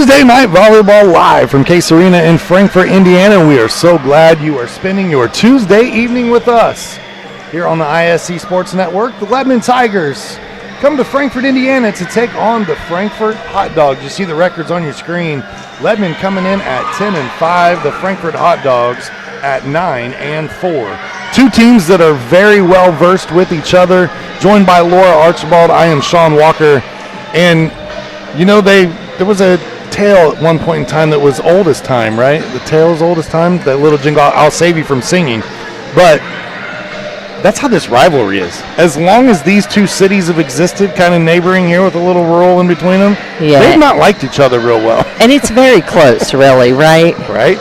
Tuesday night volleyball live from Case Arena in Frankfort, Indiana. We are so glad you are spending your Tuesday evening with us here on the ISC Sports Network. The Lebanon Tigers come to Frankfort, Indiana to take on the Frankfort Hot Dogs. You see the records on your screen. Lebanon coming in at 10-5, the Frankfort Hot Dogs at 9-4. Two teams that are very well versed with each other, joined by Laura Archibald. I am Sean Walker, and you know there was a tale at one point in time that was old as time, right? The tale's old as time, that little jingle, I'll save you from singing. But that's how this rivalry is. As long as these two cities have existed, kind of neighboring here with a little rural in between them, they've not liked each other real well. And it's very close, really, right? Right.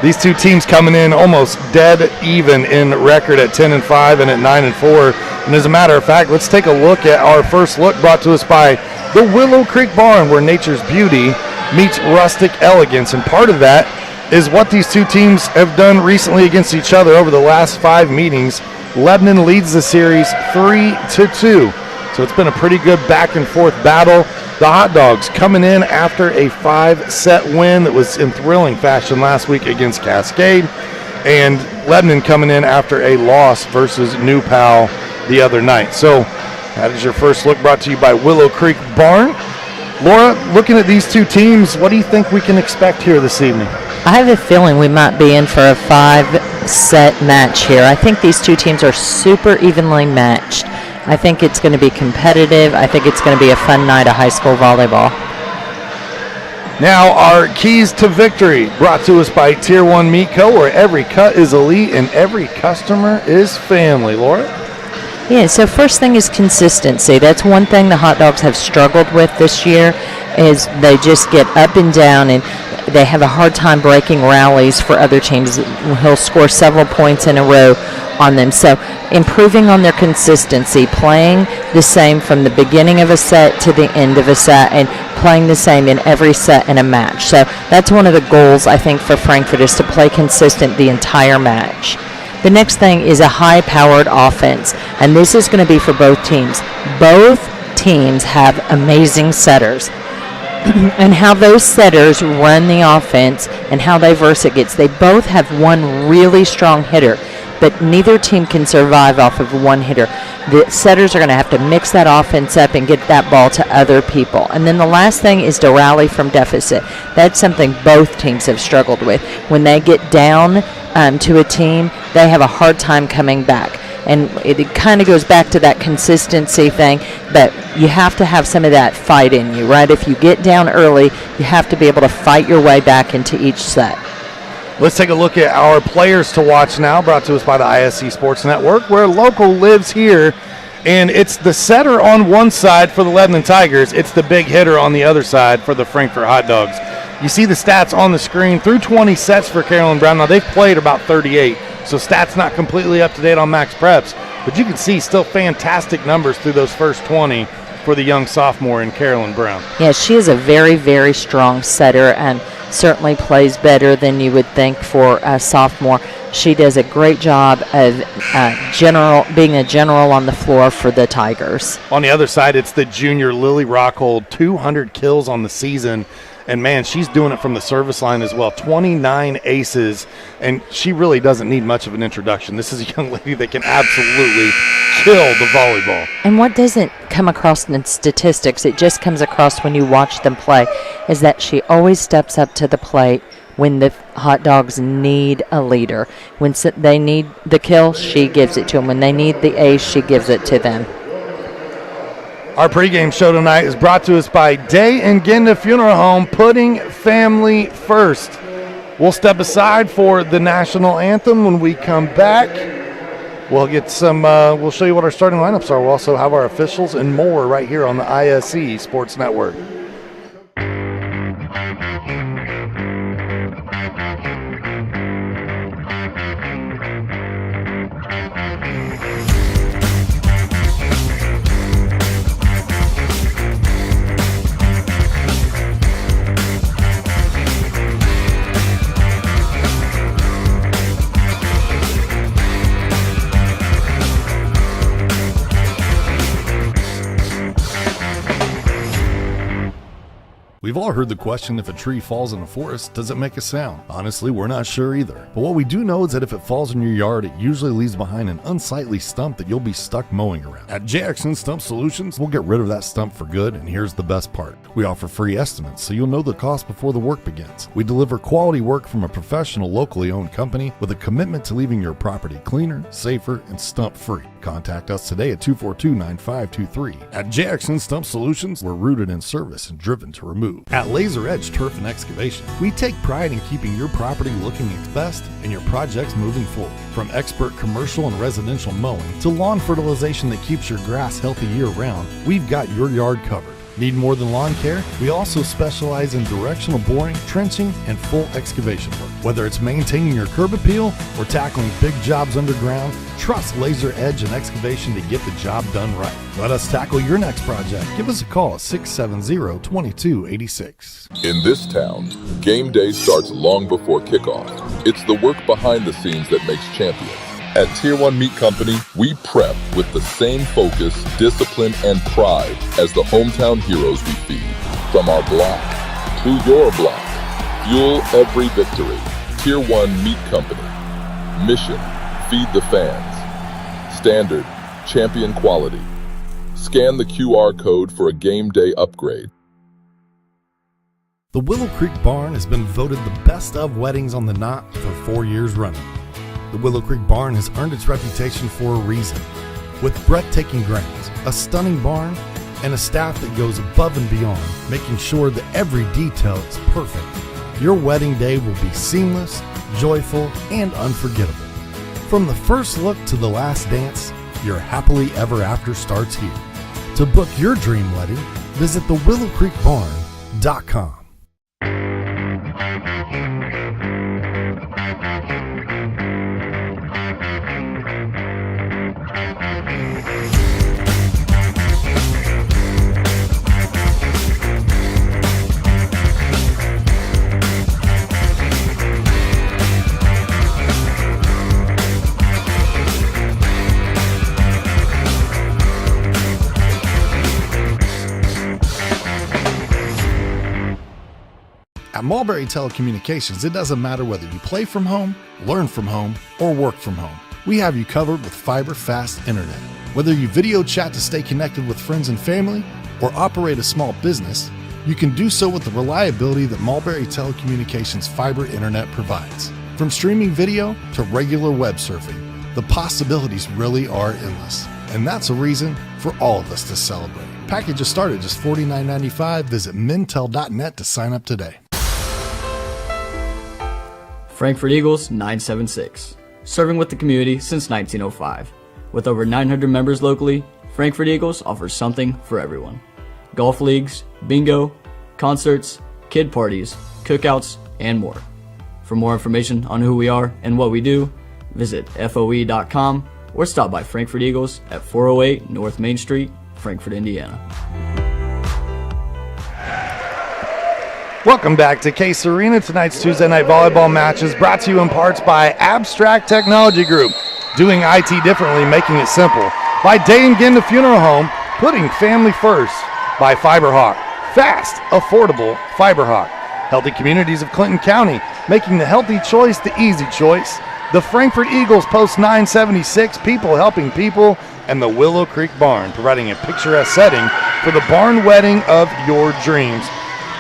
These two teams coming in almost dead even in record at 10-5 and at 9-4. And as a matter of fact, let's take a look at our first look brought to us by the Willow Creek Barn, where nature's beauty meets rustic elegance. And part of that is what these two teams have done recently against each other over the last 5 meetings. Lebanon leads the series 3-2. So it's been a pretty good back and forth battle. The Hot Dogs coming in after a 5-set win that was in thrilling fashion last week against Cascade. And Lebanon coming in after a loss versus New Pal the other night. So that is your first look brought to you by Willow Creek Barn. Laura, looking at these two teams, what do you think we can expect here this evening? I have a feeling we might be in for a 5-set match here. I think these two teams are super evenly matched. I think it's going to be competitive. I think it's going to be a fun night of high school volleyball. Now our keys to victory brought to us by Tier 1 Meat Co., where every cut is elite and every customer is family. Laura? Yeah, so first thing is consistency. That's one thing the Hot Dogs have struggled with this year, is they just get up and down, and they have a hard time breaking rallies for other teams. He'll score several points in a row on them. So improving on their consistency, playing the same from the beginning of a set to the end of a set, and playing the same in every set in a match. So that's one of the goals, I think, for Frankfort, is to play consistent the entire match. The next thing is a high-powered offense, and this is going to be for both teams. Both teams have amazing setters. And how those setters run the offense and how diverse it gets. They both have one really strong hitter, but neither team can survive off of one hitter. The setters are going to have to mix that offense up and get that ball to other people. And then the last thing is to rally from deficit. That's something both teams have struggled with. When they get down to a team, they have a hard time coming back. And it kind of goes back to that consistency thing, but you have to have some of that fight in you, right? If you get down early, you have to be able to fight your way back into each set. Let's take a look at our players to watch now, brought to us by the ISC Sports Network, where local lives here. And it's the setter on one side for the Lebanon Tigers. It's the big hitter on the other side for the Frankfort Hot Dogs. You see the stats on the screen through 20 sets for Carolyn Brown. Now, they've played about 38. So stats not completely up to date on Max Preps, but you can see still fantastic numbers through those first 20 for the young sophomore in Carolyn Brown. Yeah, she is a very, very strong setter and certainly plays better than you would think for a sophomore. She does a great job of being a general on the floor for the Tigers. On the other side, it's the junior Lily Rockhold, 200 kills on the season. And, man, she's doing it from the service line as well. 29 aces, and she really doesn't need much of an introduction. This is a young lady that can absolutely kill the volleyball. And what doesn't come across in statistics, it just comes across when you watch them play, is that she always steps up to the plate when the Hot Dogs need a leader. When they need the kill, she gives it to them. When they need the ace, she gives it to them. Our pregame show tonight is brought to us by Day and Genda Funeral Home, putting family first. We'll step aside for the national anthem. When we come back, we'll get we'll show you what our starting lineups are. We'll also have our officials and more right here on the ISC Sports Network. We've all heard the question, if a tree falls in a forest, does it make a sound? Honestly, we're not sure either. But what we do know is that if it falls in your yard, it usually leaves behind an unsightly stump that you'll be stuck mowing around. At JXN Stump Solutions, we'll get rid of that stump for good, and here's the best part. We offer free estimates, so you'll know the cost before the work begins. We deliver quality work from a professional, locally owned company with a commitment to leaving your property cleaner, safer, and stump-free. Contact us today at 242-9523. At JXN Stump Solutions, we're rooted in service and driven to remove. At Laser Edge Turf and Excavation, we take pride in keeping your property looking its best and your projects moving forward. From expert commercial and residential mowing to lawn fertilization that keeps your grass healthy year-round, we've got your yard covered. Need more than lawn care? We also specialize in directional boring, trenching, and full excavation work. Whether it's maintaining your curb appeal or tackling big jobs underground, trust Laser Edge and Excavation to get the job done right. Let us tackle your next project. Give us a call at 670-2286. In this town, game day starts long before kickoff. It's the work behind the scenes that makes champions. At Tier 1 Meat Company, we prep with the same focus, discipline, and pride as the hometown heroes we feed. From our block to your block, fuel every victory. Tier 1 Meat Company. Mission, feed the fans. Standard, champion quality. Scan the QR code for a game day upgrade. The Willow Creek Barn has been voted the best of weddings on the Knot for 4 years running. The Willow Creek Barn has earned its reputation for a reason. With breathtaking grounds, a stunning barn, and a staff that goes above and beyond, making sure that every detail is perfect, your wedding day will be seamless, joyful, and unforgettable. From the first look to the last dance, your happily ever after starts here. To book your dream wedding, visit thewillowcreekbarn.com. At Mulberry Telecommunications, it doesn't matter whether you play from home, learn from home, or work from home. We have you covered with fiber-fast internet. Whether you video chat to stay connected with friends and family, or operate a small business, you can do so with the reliability that Mulberry Telecommunications fiber internet provides. From streaming video to regular web surfing, the possibilities really are endless. And that's a reason for all of us to celebrate. Packages start at just $49.95. Visit mintel.net to sign up today. Frankfurt Eagles 976, serving with the community since 1905. With over 900 members locally, Frankfurt Eagles offers something for everyone. Golf leagues, bingo, concerts, kid parties, cookouts, and more. For more information on who we are and what we do, visit FOE.com or stop by Frankfurt Eagles at 408 North Main Street, Frankfurt, Indiana. Welcome back to Case Arena. Tonight's Tuesday night volleyball match is brought to you in parts by Abstract Technology Group, doing IT differently, making it simple. By Day and Ginda Funeral Home, putting family first. By Fiberhawk, fast, affordable Fiberhawk. Healthy Communities of Clinton County, making the healthy choice the easy choice. The Frankfurt Eagles Post 976, people helping people, and the Willow Creek Barn, providing a picturesque setting for the barn wedding of your dreams.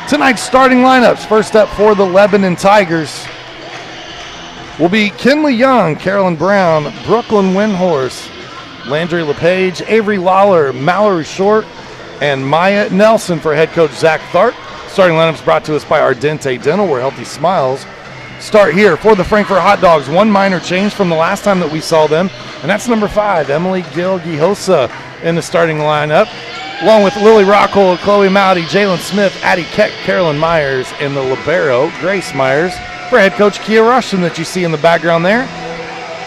Tonight's starting lineups, first up for the Lebanon Tigers, will be Kinley Young, Carolyn Brown, Brooklyn Windhorse, Landry LePage, Avery Lawler, Mallory Short, and Maya Nelson for head coach Zach Tharp. Starting lineups brought to us by Ardente Dental, where healthy smiles start here. For the Frankfurt Hot Dogs, one minor change from the last time that we saw them, and that's number 5, Emily Gil-Gihosa in the starting lineup, along with Lily Rockhold, Chloe Mowdy, Jalen Smith, Addie Keck, Carolyn Myers, and the libero, Grace Myers, for head coach Kia Rushton that you see in the background there.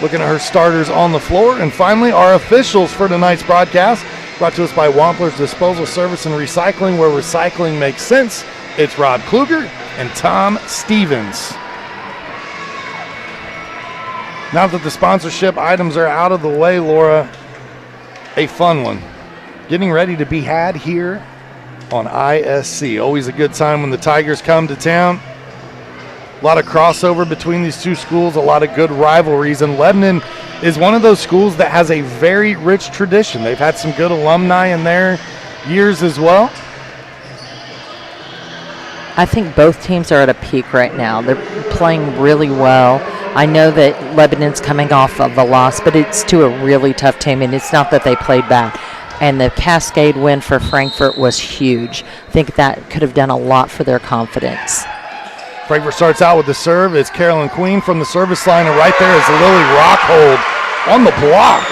Looking at her starters on the floor. And finally, our officials for tonight's broadcast, brought to us by Wampler's Disposal Service and Recycling, where recycling makes sense. It's Rob Kluger and Tom Stevens. Now that the sponsorship items are out of the way, Laura, a fun one getting ready to be had here on ISC. Always a good time when the Tigers come to town. A lot of crossover between these two schools, a lot of good rivalries, and Lebanon is one of those schools that has a very rich tradition. They've had some good alumni in their years as well. I think both teams are at a peak right now. They're playing really well. I know that Lebanon's coming off of a loss, but it's to a really tough team, and it's not that they played bad. And the Cascade win for Frankfort was huge. I think that could have done a lot for their confidence. Frankfort starts out with the serve. It's Carolyn Queen from the service line, and right there is Lily Rockhold on the block.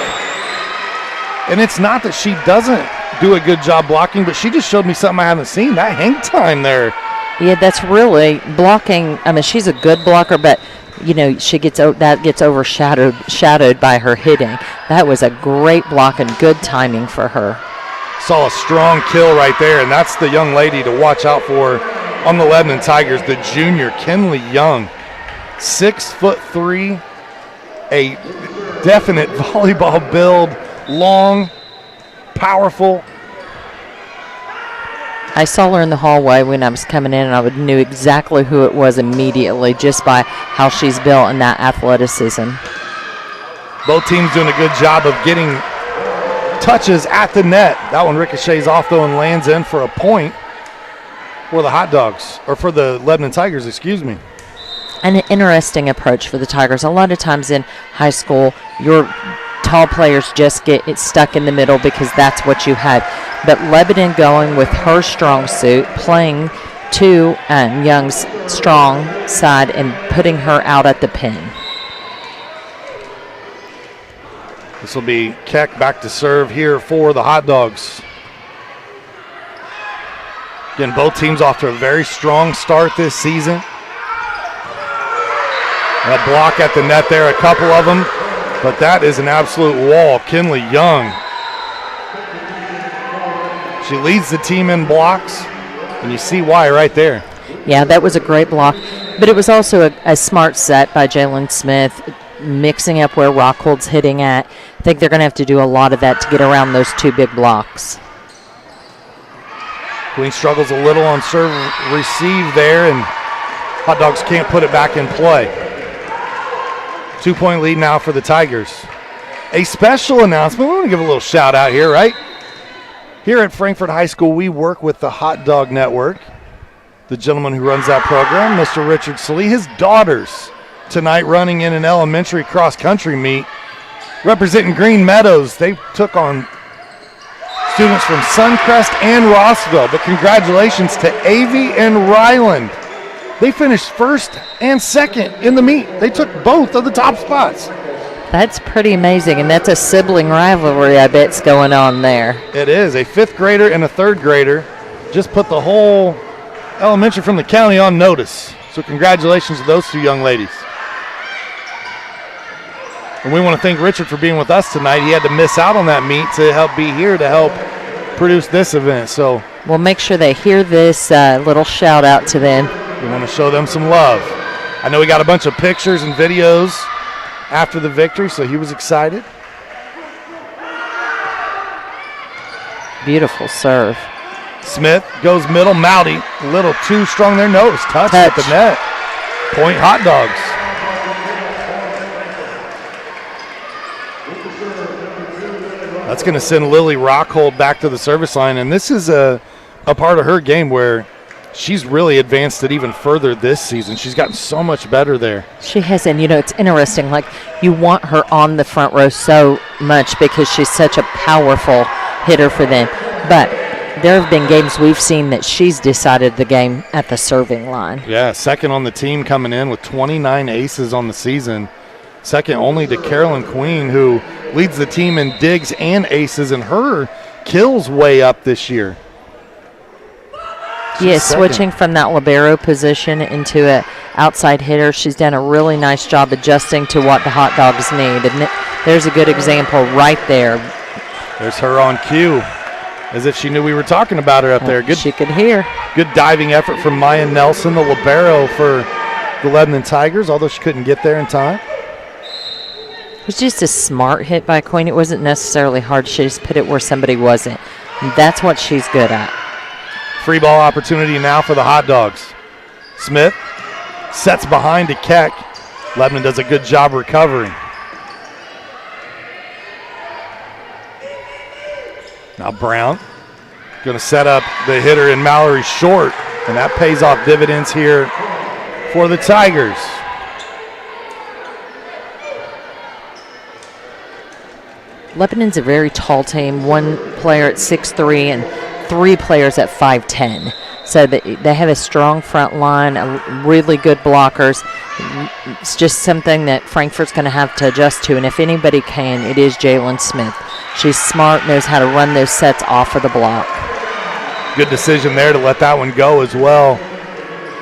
And it's not that she doesn't do a good job blocking, but she just showed me something I haven't seen. That hang time there. Yeah, that's really blocking. I mean, she's a good blocker, but she gets overshadowed by her hitting. That was a great block and good timing for her. Saw a strong kill right there, and that's the young lady to watch out for on the Lebanon Tigers, the junior Kinley Young, 6'3", a definite volleyball build, long, powerful. I saw her in the hallway when I was coming in, and I knew exactly who it was immediately just by how she's built and that athleticism. Both teams doing a good job of getting touches at the net. That one ricochets off, though, and lands in for a point for the Hot Dogs, or for the Lebanon Tigers, excuse me. An interesting approach for the Tigers. A lot of times in high school, your tall players just get it stuck in the middle because that's what you had. But Lebanon going with her strong suit, playing to Young's strong side and putting her out at the pin. This will be Keck back to serve here for the Hot Dogs. Again, both teams off to a very strong start this season. That block at the net there, a couple of them, but that is an absolute wall. Kinley Young. She leads the team in blocks, and you see why right there. Yeah, that was a great block, but it was also a smart set by Jalen Smith, mixing up where Rockhold's hitting at. I think they're going to have to do a lot of that to get around those two big blocks. Queen struggles a little on serve receive there, and Hot Dogs can't put it back in play. 2-point lead now for the Tigers. A special announcement. We want to give a little shout out here, right? Here at Frankfort High School, we work with the Hot Dog Network. The gentleman who runs that program, Mr. Richard Salee, his daughters tonight running in an elementary cross-country meet representing Green Meadows. They took on students from Suncrest and Rossville, but congratulations to Avey and Ryland. They finished first and second in the meet. They took both of the top spots. That's pretty amazing, and that's a sibling rivalry I bet's going on there. It is. A fifth grader and a third grader just put the whole elementary from the county on notice. So congratulations to those two young ladies. And we want to thank Richard for being with us tonight. He had to miss out on that meet to help be here to help produce this event. So we'll make sure they hear this little shout out to them. We want to show them some love. I know we got a bunch of pictures and videos after the victory, so he was excited. Beautiful serve. Smith goes middle. Mowdy, a little too strong there. Notice touch at the net. Point Hot Dogs. That's going to send Lily Rockhold back to the service line, and this is a part of her game where she's really advanced it even further this season. She's gotten so much better there. She has, and it's interesting. Like, you want her on the front row so much because she's such a powerful hitter for them. But there have been games we've seen that she's decided the game at the serving line. Yeah, second on the team coming in with 29 aces on the season. Second only to Carolyn Queen, who leads the team in digs and aces, and her kills way up this year. Yes, switching from that libero position into an outside hitter. She's done a really nice job adjusting to what the Hot Dogs need. And there's a good example right there. There's her on cue, as if she knew we were talking about her up there. Good, she could hear. Good diving effort from Maya Nelson, the libero for the Lebanon Tigers, although she couldn't get there in time. It was just a smart hit by Queen. It wasn't necessarily hard. She just put it where somebody wasn't. And that's what she's good at. Free ball opportunity now for the Hot Dogs. Smith sets behind to Keck. Lebanon does a good job recovering. Now Brown going to set up the hitter in Mallory short, and that pays off dividends here for the Tigers. Lebanon's a very tall team, one player at 6'3" and 3 players at 5'10". So they have a strong front line, really good blockers. It's just something that Frankfurt's going to have to adjust to, and if anybody can, it is Jalen Smith. She's smart, knows how to run those sets off of the block. Good decision there to let that one go as well,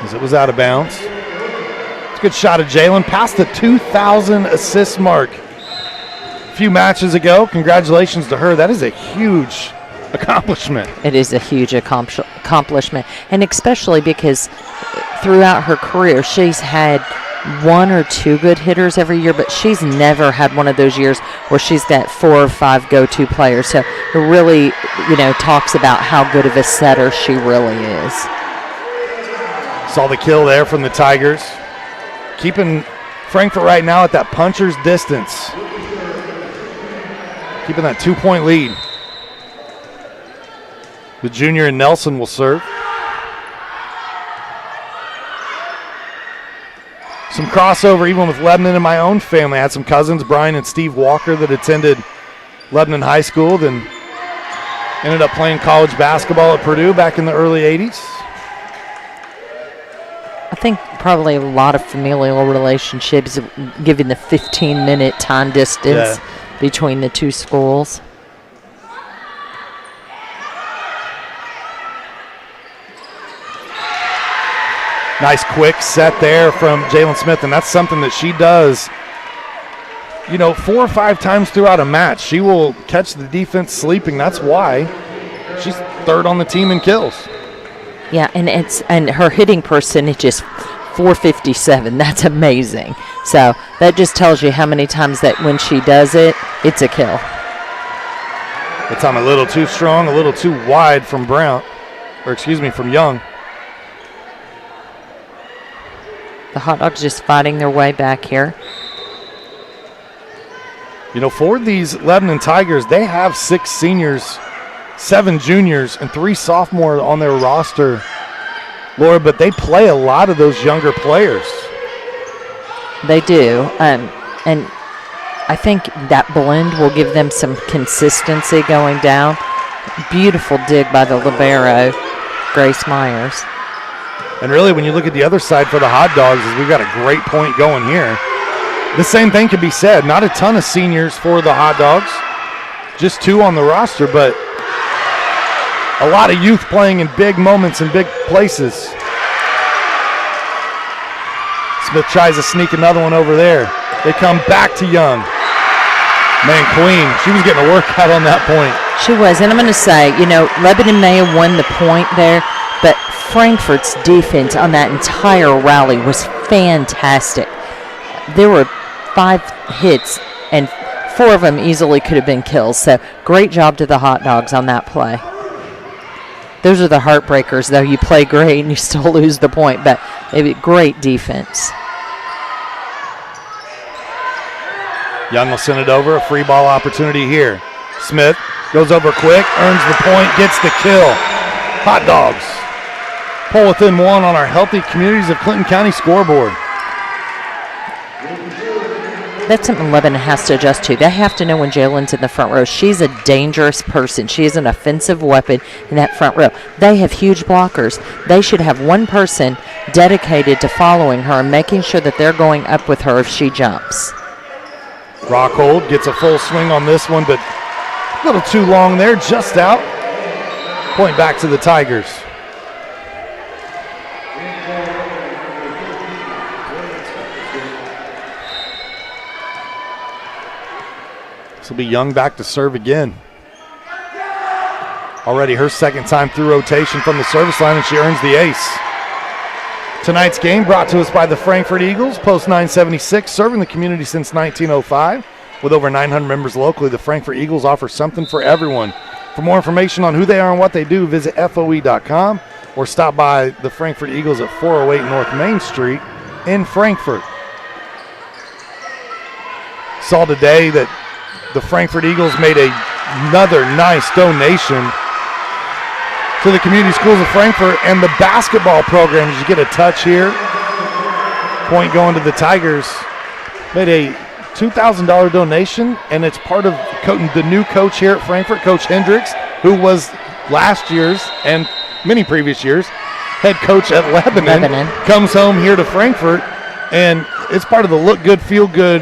as it was out of bounds. It's a good shot of Jalen, past the 2,000 assist mark a few matches ago. Congratulations to her. That is a huge accomplishment. It is a huge accomplishment, and especially because throughout her career she's had 1 or 2 good hitters every year, but she's never had one of those years where she's got 4 or 5 go-to players. So it really, talks about how good of a setter she really is. Saw the kill there from the Tigers, keeping Frankfurt right now at that puncher's distance, keeping that 2-point lead. The junior and Nelson will serve. Some crossover even with Lebanon and my own family. I had some cousins, Brian and Steve Walker, that attended Lebanon High School, then ended up playing college basketball at Purdue back in the early 80s. I think probably a lot of familial relationships given the 15-minute time distance between the two schools. Nice quick set there from Jalen Smith, and that's something that she does, 4 or 5 times throughout a match. She will catch the defense sleeping. That's why she's 3rd on the team in kills. Yeah, and her hitting percentage is .457. That's amazing. So that just tells you how many times that when she does it, it's a kill. That time a little too strong, a little too wide from from Young. The Hot Dogs just fighting their way back here. For these Lebanon Tigers, they have 6 seniors, 7 juniors, and 3 sophomores on their roster, Laura, but they play a lot of those younger players. They do, and I think that blend will give them some consistency going down. Beautiful dig by the libero, Grace Myers. And really, when you look at the other side for the Hot Dogs, is we've got a great point going here. The same thing can be said. Not a ton of seniors for the Hot Dogs, just 2 on the roster, but a lot of youth playing in big moments and big places. Smith tries to sneak another one over there. They come back to Young. Man, Queen, she was getting a workout on that point. She was, and I'm going to say, Lebanon may have won the point there, but Frankfurt's defense on that entire rally was fantastic. There were 5 hits, and 4 of them easily could have been kills. So great job to the Hot Dogs on that play. Those are the heartbreakers, though. You play great and you still lose the point, but great defense. Young will send it over. A free ball opportunity here. Smith goes over quick, earns the point, gets the kill. Hot Dogs pull within 1 on our Healthy Communities of Clinton County scoreboard. That's something Lebanon has to adjust to. They have to know when Jalen's in the front row. She's a dangerous person. She is an offensive weapon in that front row. They have huge blockers. They should have 1 person dedicated to following her and making sure that they're going up with her if she jumps. Rockhold gets a full swing on this one, but a little too long there, just out. Point back to the Tigers. This will be Young back to serve again. Already her 2nd time through rotation from the service line, and she earns the ace. Tonight's game brought to us by the Frankfurt Eagles, Post 976, serving the community since 1905. With over 900 members locally, the Frankfurt Eagles offer something for everyone. For more information on who they are and what they do, visit FOE.com. or stop by the Frankfort Eagles at 408 North Main Street in Frankfort. Saw today that the Frankfort Eagles made another nice donation to the Community Schools of Frankfort and the basketball program. As you get a touch here, point going to the Tigers, made a $2,000 donation, and it's part of the new coach here at Frankfort, Coach Hendricks, who was last year's and many previous years head coach at Lebanon. Comes home here to Frankfort, and it's part of the look good, feel good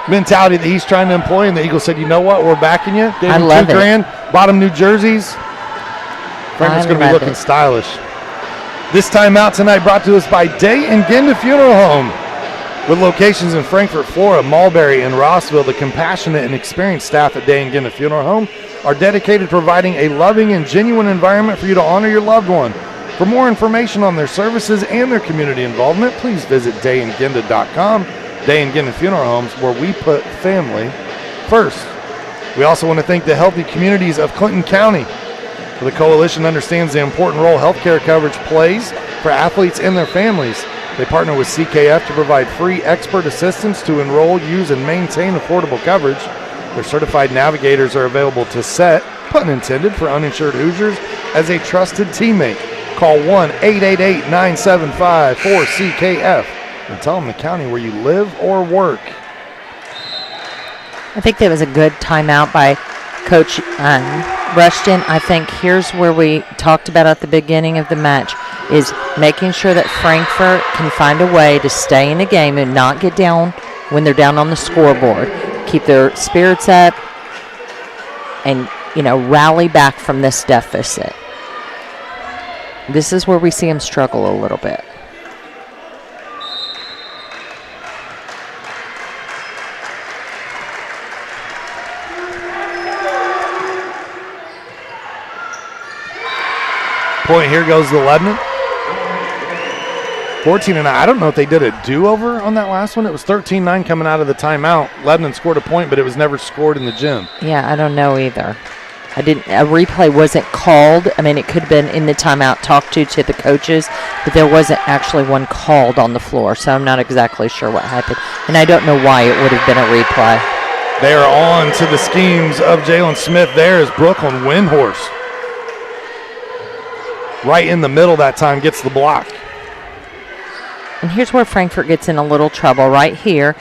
mentality that he's trying to employ. And the Eagles said, you know what, we're backing you. Gave him $2,000, bought him new jerseys. Frankfort's going to be looking stylish. This timeout tonight brought to us by Day and Ginda Funeral Home. With locations in Frankfort, Flora, Mulberry, and Rossville, the compassionate and experienced staff at Day and Ginda Funeral Home are dedicated to providing a loving and genuine environment for you to honor your loved one. For more information on their services and their community involvement, please visit dayandginda.com. Day and Ginda Funeral Homes, where we put family first. We also want to thank the healthy communities of Clinton County. The coalition understands the important role healthcare coverage plays for athletes and their families. They partner with CKF to provide free expert assistance to enroll, use, and maintain affordable coverage. Their certified navigators are available to set, pun intended, for uninsured Hoosiers as a trusted teammate. Call 1-888-975-4CKF and tell them the county where you live or work. I think that was a good timeout by Coach Rushton. I think here's where we talked about at the beginning of the match, is making sure that Frankfort can find a way to stay in the game and not get down when they're down on the scoreboard. Keep their spirits up and, rally back from this deficit. This is where we see them struggle a little bit. Point here goes to Lebanon. 14-9. I don't know if they did a do-over on that last one. It was 13-9 coming out of the timeout. Lebanon scored a point, but it was never scored in the gym. Yeah, I don't know either. A replay wasn't called. I mean, it could have been in the timeout talked to the coaches, but there wasn't actually one called on the floor, so I'm not exactly sure what happened. And I don't know why it would have been a replay. They are on to the schemes of Jalen Smith. There is Brooklyn Windhorse. Right in the middle that time, gets the block. And here's where Frankfort gets in a little trouble right here.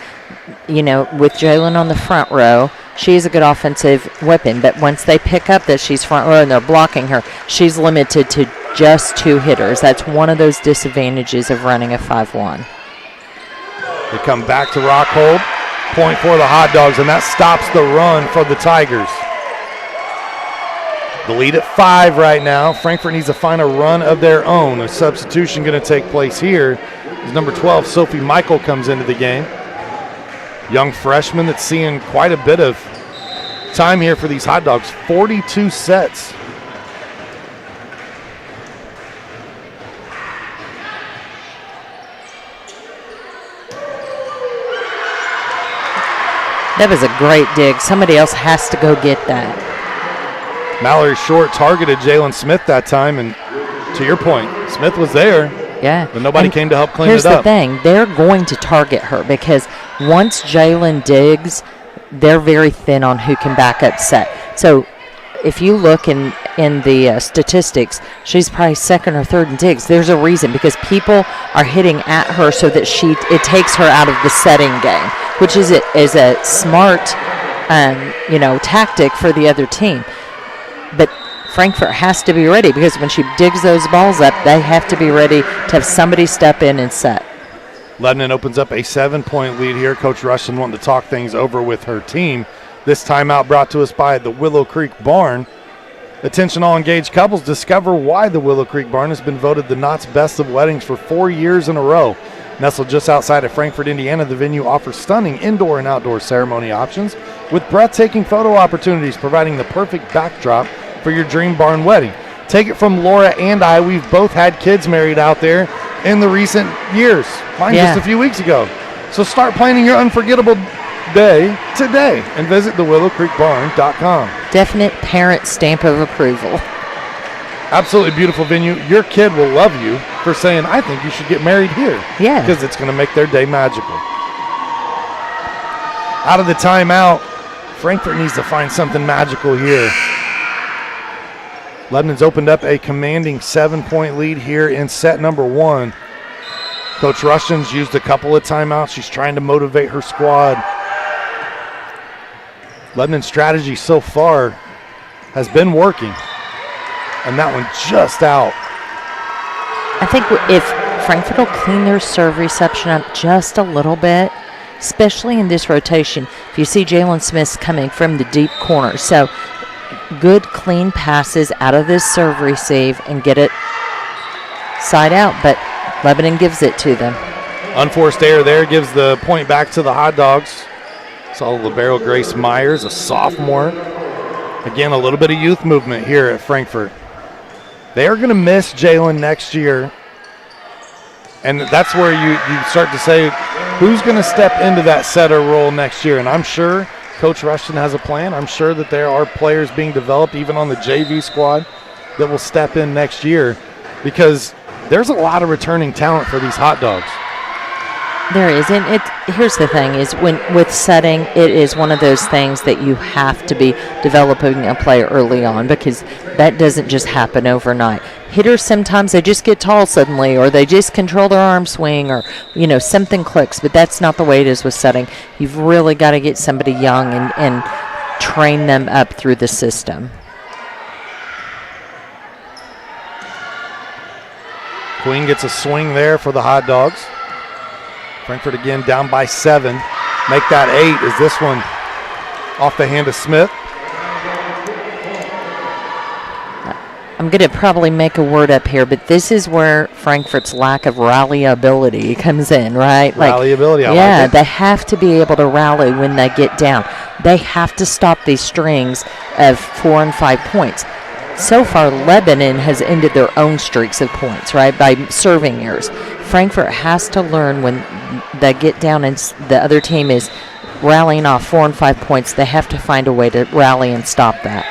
With Jalen on the front row, she's a good offensive weapon, but once they pick up that she's front row and they're blocking her, she's limited to just 2 hitters. That's one of those disadvantages of running a 5-1. They come back to Rockhold. Point for the Hot Dogs, and that stops the run for the Tigers. The lead at 5 right now. Frankfort needs to find a run of their own. A substitution going to take place here. As number 12, Sophie Michael, comes into the game. Young freshman that's seeing quite a bit of time here for these Hot Dogs. 42 sets. That was a great dig. Somebody else has to go get that. Mallory Short targeted Jalen Smith that time, and to your point, Smith was there. Yeah. But nobody came to help clean it up. Here's the thing. They're going to target her because once Jalen digs, they're very thin on who can back up set. So if you look in the statistics, she's probably second or third in digs. There's a reason, because people are hitting at her so that it takes her out of the setting game, which is a smart tactic for the other team. But Frankfort has to be ready, because when she digs those balls up, they have to be ready to have somebody step in and set. Lebanon opens up a 7-point lead here. Coach Rushton wanting to talk things over with her team. This timeout brought to us by the Willow Creek Barn. Attention all engaged couples, discover why the Willow Creek Barn has been voted the Knott's Best of Weddings for 4 years in a row. Nestled just outside of Frankfort, Indiana, the venue offers stunning indoor and outdoor ceremony options with breathtaking photo opportunities, providing the perfect backdrop for your dream barn wedding. Take it from Laura and I, we've both had kids married out there in the recent years. Mine just a few weeks ago. So start planning your unforgettable day today and visit thewillowcreekbarn.com. Definite parent stamp of approval. Absolutely beautiful venue. Your kid will love you for saying, I think you should get married here. Yeah. Because it's going to make their day magical. Out of the timeout, Frankfort needs to find something magical here. Lebanon's opened up a commanding 7-point lead here in set number 1. Coach Rushton's used a couple of timeouts. She's trying to motivate her squad. Lebanon's strategy so far has been working. And that one just out. I think if Frankfort will clean their serve reception up just a little bit, especially in this rotation, if you see Jalen Smith coming from the deep corner. So good, clean passes out of this serve receive and get it side out. But Lebanon gives it to them. Unforced error there gives the point back to the Hot Dogs. Saw libero Grace Myers, a sophomore. Again, a little bit of youth movement here at Frankfort. They are going to miss Jalen next year. And that's where you start to say, who's going to step into that setter role next year? And I'm sure Coach Rushton has a plan. I'm sure that there are players being developed, even on the JV squad, that will step in next year, because there's a lot of returning talent for these Hot Dogs. There is, and here's the thing: is with setting, it is one of those things that you have to be developing a player early on, because that doesn't just happen overnight. Hitters sometimes they just get tall suddenly, or they just control their arm swing, or something clicks. But that's not the way it is with setting. You've really got to get somebody young and train them up through the system. Queen gets a swing there for the Hot Dogs. Frankfort again down by 7. Make that 8. Is this one off the hand of Smith? I'm going to probably make a word up here, but this is where Frankfort's lack of rallyability comes in, right? Rallyability, I like it. They have to be able to rally when they get down. They have to stop these strings of 4 and 5 points. So far, Lebanon has ended their own streaks of points, right, by serving errors. Frankfort has to learn when they get down and the other team is rallying off 4 and 5 points, they have to find a way to rally and stop that.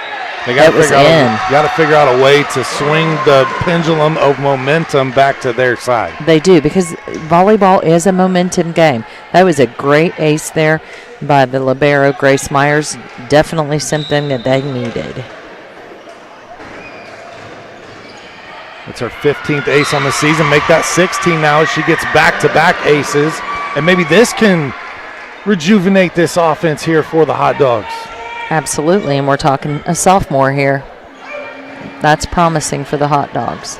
They got to figure out a way to swing the pendulum of momentum back to their side. They do, because volleyball is a momentum game. That was a great ace there by the libero, Grace Myers. Definitely something that they needed. It's her 15th ace on the season. Make that 16 now as she gets back-to-back aces. And maybe this can rejuvenate this offense here for the Hot Dogs. Absolutely, and we're talking a sophomore here. That's promising for the Hot Dogs.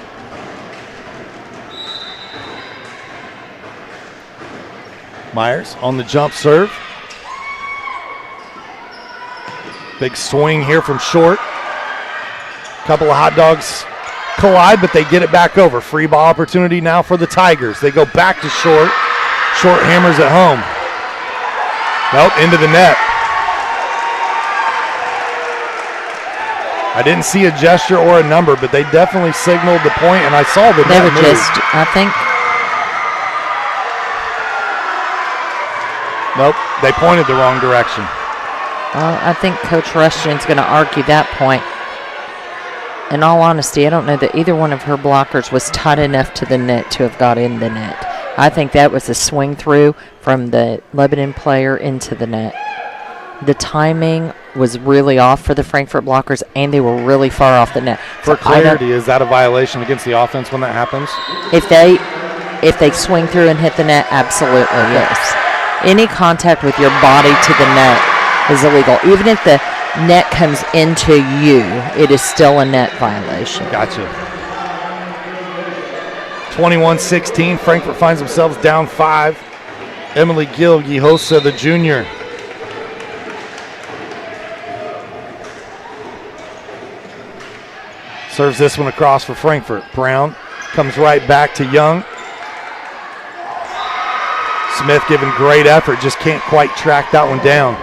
Myers on the jump serve. Big swing here from short. Couple of Hot Dogs collide, but they get it back over. Free ball opportunity now for the Tigers. They go back to short. Short hammers at home. Nope, into the net. I didn't see a gesture or a number, but they definitely signaled the point, and I saw the net They were move. just, I think. Nope, they pointed the wrong direction. I think Coach Rushton's going to argue that point. In all honesty, I don't know that either one of her blockers was tight enough to the net to have got in the net. I think that was a swing through from the Lebanon player into the net. The timing was really off for the Frankfort blockers, and they were really far off the net. For clarity, is that a violation against the offense when that happens? If they swing through and hit the net, absolutely, yes. Any contact with your body to the net is illegal. Even if the net comes into you, it is still a net violation. Gotcha. 21-16, Frankfort finds themselves down 5. Emily Gil-Gihosa, the junior. Serves this one across for Frankfort. Brown comes right back to Young. Smith giving great effort, just can't quite track that one down.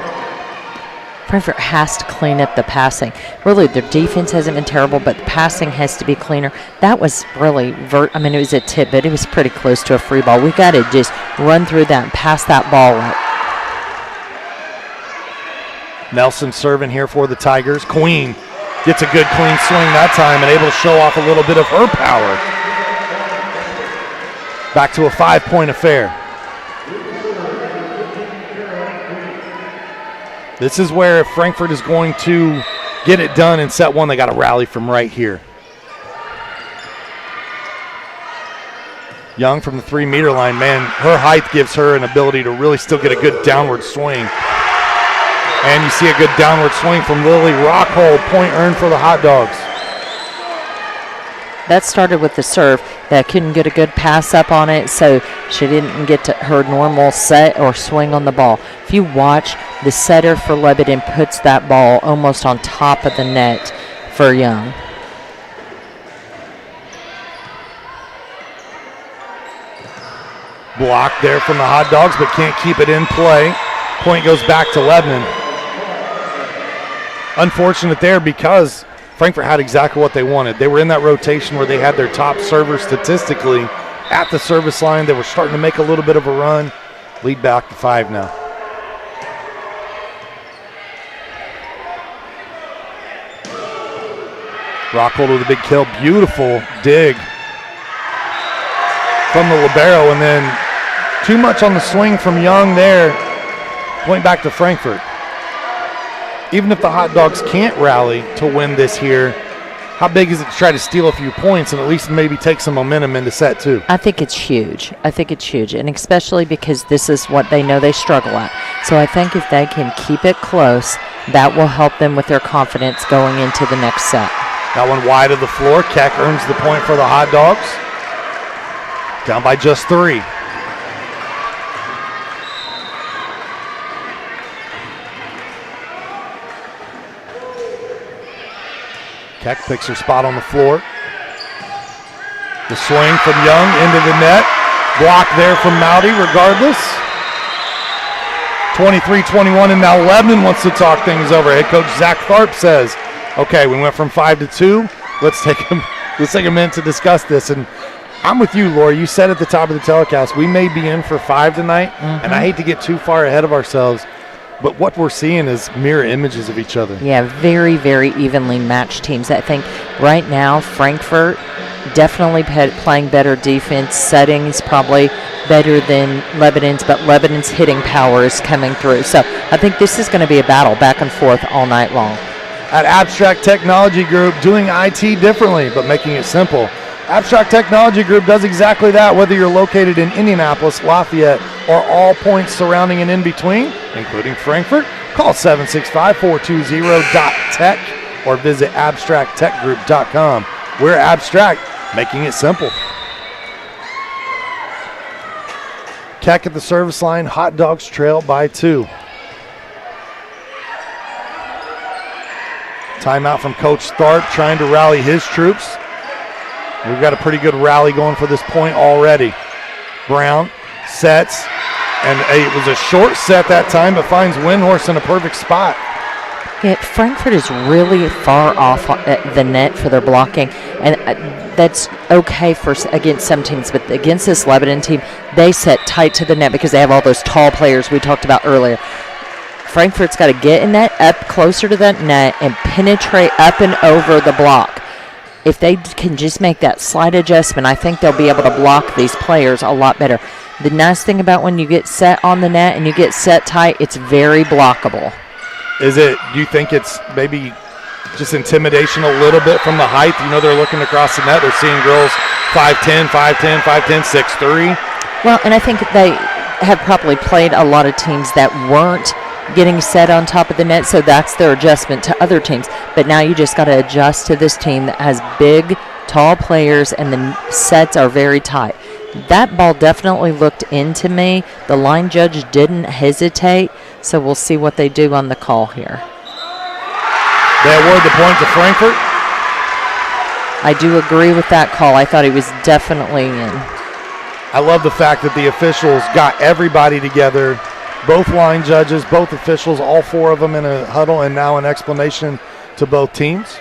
Frankfort has to clean up the passing. Really, their defense hasn't been terrible, but the passing has to be cleaner. That was really, it was a tip, but it was pretty close to a free ball. We got to just run through that and pass that ball up. Nelson serving here for the Tigers. Queen Gets a good clean swing that time and able to show off a little bit of her power. Back to a 5-point affair. This is where if Frankfurt is going to get it done in set one, they got to rally from right here. Young from the 3-meter line, man, her height gives her an ability to really still get a good downward swing. And you see a good downward swing from Lily Rockhold. Point earned for the Hot Dogs. That started with the serve. That couldn't get a good pass up on it, so she didn't get to her normal set or swing on the ball. If you watch, the setter for Lebanon puts that ball almost on top of the net for Young. Blocked there from the Hot Dogs, but can't keep it in play. Point goes back to Lebanon. Unfortunate there because Frankfurt had exactly what they wanted. They were in that rotation where they had their top server statistically at the service line. They were starting to make a little bit of a run. Lead back to 5 now. Rockhold with a big kill. Beautiful dig from the libero, and then too much on the swing from Young there. Point back to Frankfurt. Even if the Hot Dogs can't rally to win this here, how big is it to try to steal a few points and at least maybe take some momentum into set two? I think it's huge. And especially because this is what they know they struggle at. So I think if they can keep it close, that will help them with their confidence going into the next set. That one wide of the floor. Keck earns the point for the Hot Dogs. Down by just 3. Keck picks her spot on the floor. The swing from Young into the net. Block there from Mowdy regardless. 23-21, and now Lebanon wants to talk things over. Head coach Zach Tharp says, okay, we went from 5 to 2. Let's take a minute to discuss this. And I'm with you, Laura. You said at the top of the telecast, we may be in for 5 tonight, and I hate to get too far ahead of ourselves, but what we're seeing is mirror images of each other. Yeah, very, very evenly matched teams. I think right now Frankfurt definitely playing better defense. Settings probably better than Lebanon's, but Lebanon's hitting power is coming through. So I think this is going to be a battle back and forth all night long. At Abstract Technology Group, doing IT differently, but making it simple. Abstract Technology Group does exactly that, whether you're located in Indianapolis, Lafayette, or all points surrounding and in between, including Frankfurt. Call 765-420-TECH or visit abstracttechgroup.com. We're Abstract, making it simple. Keck at the service line. Hot Dogs trail by 2. Timeout from Coach Tharp trying to rally his troops. We've got a pretty good rally going for this point already. Brown sets, and it was a short set that time, but finds Windhorst in a perfect spot. Yeah, Frankfurt is really far off at the net for their blocking, and that's okay for against some teams, but against this Lebanon team, they set tight to the net because they have all those tall players we talked about earlier. Frankfurt's got to get in that up closer to that net and penetrate up and over the block. If they can just make that slight adjustment, I think they'll be able to block these players a lot better. The nice thing about when you get set on the net and you get set tight, it's very blockable. Do you think it's maybe just intimidation a little bit from the height? You know, they're looking across the net. They're seeing girls 5'10", 5'10", 5'10", 6'3". Well, and I think they have probably played a lot of teams that weren't getting set on top of the net, so that's their adjustment to other teams. But now you just got to adjust to this team that has big, tall players, and the sets are very tight. That ball definitely looked into me. The line judge didn't hesitate, so we'll see what they do on the call here. They award the point to Frankfurt. I do agree with that call. I thought he was definitely in. I love the fact that the officials got everybody together. Both line judges, both officials, all 4 of them in a huddle, and now an explanation to both teams.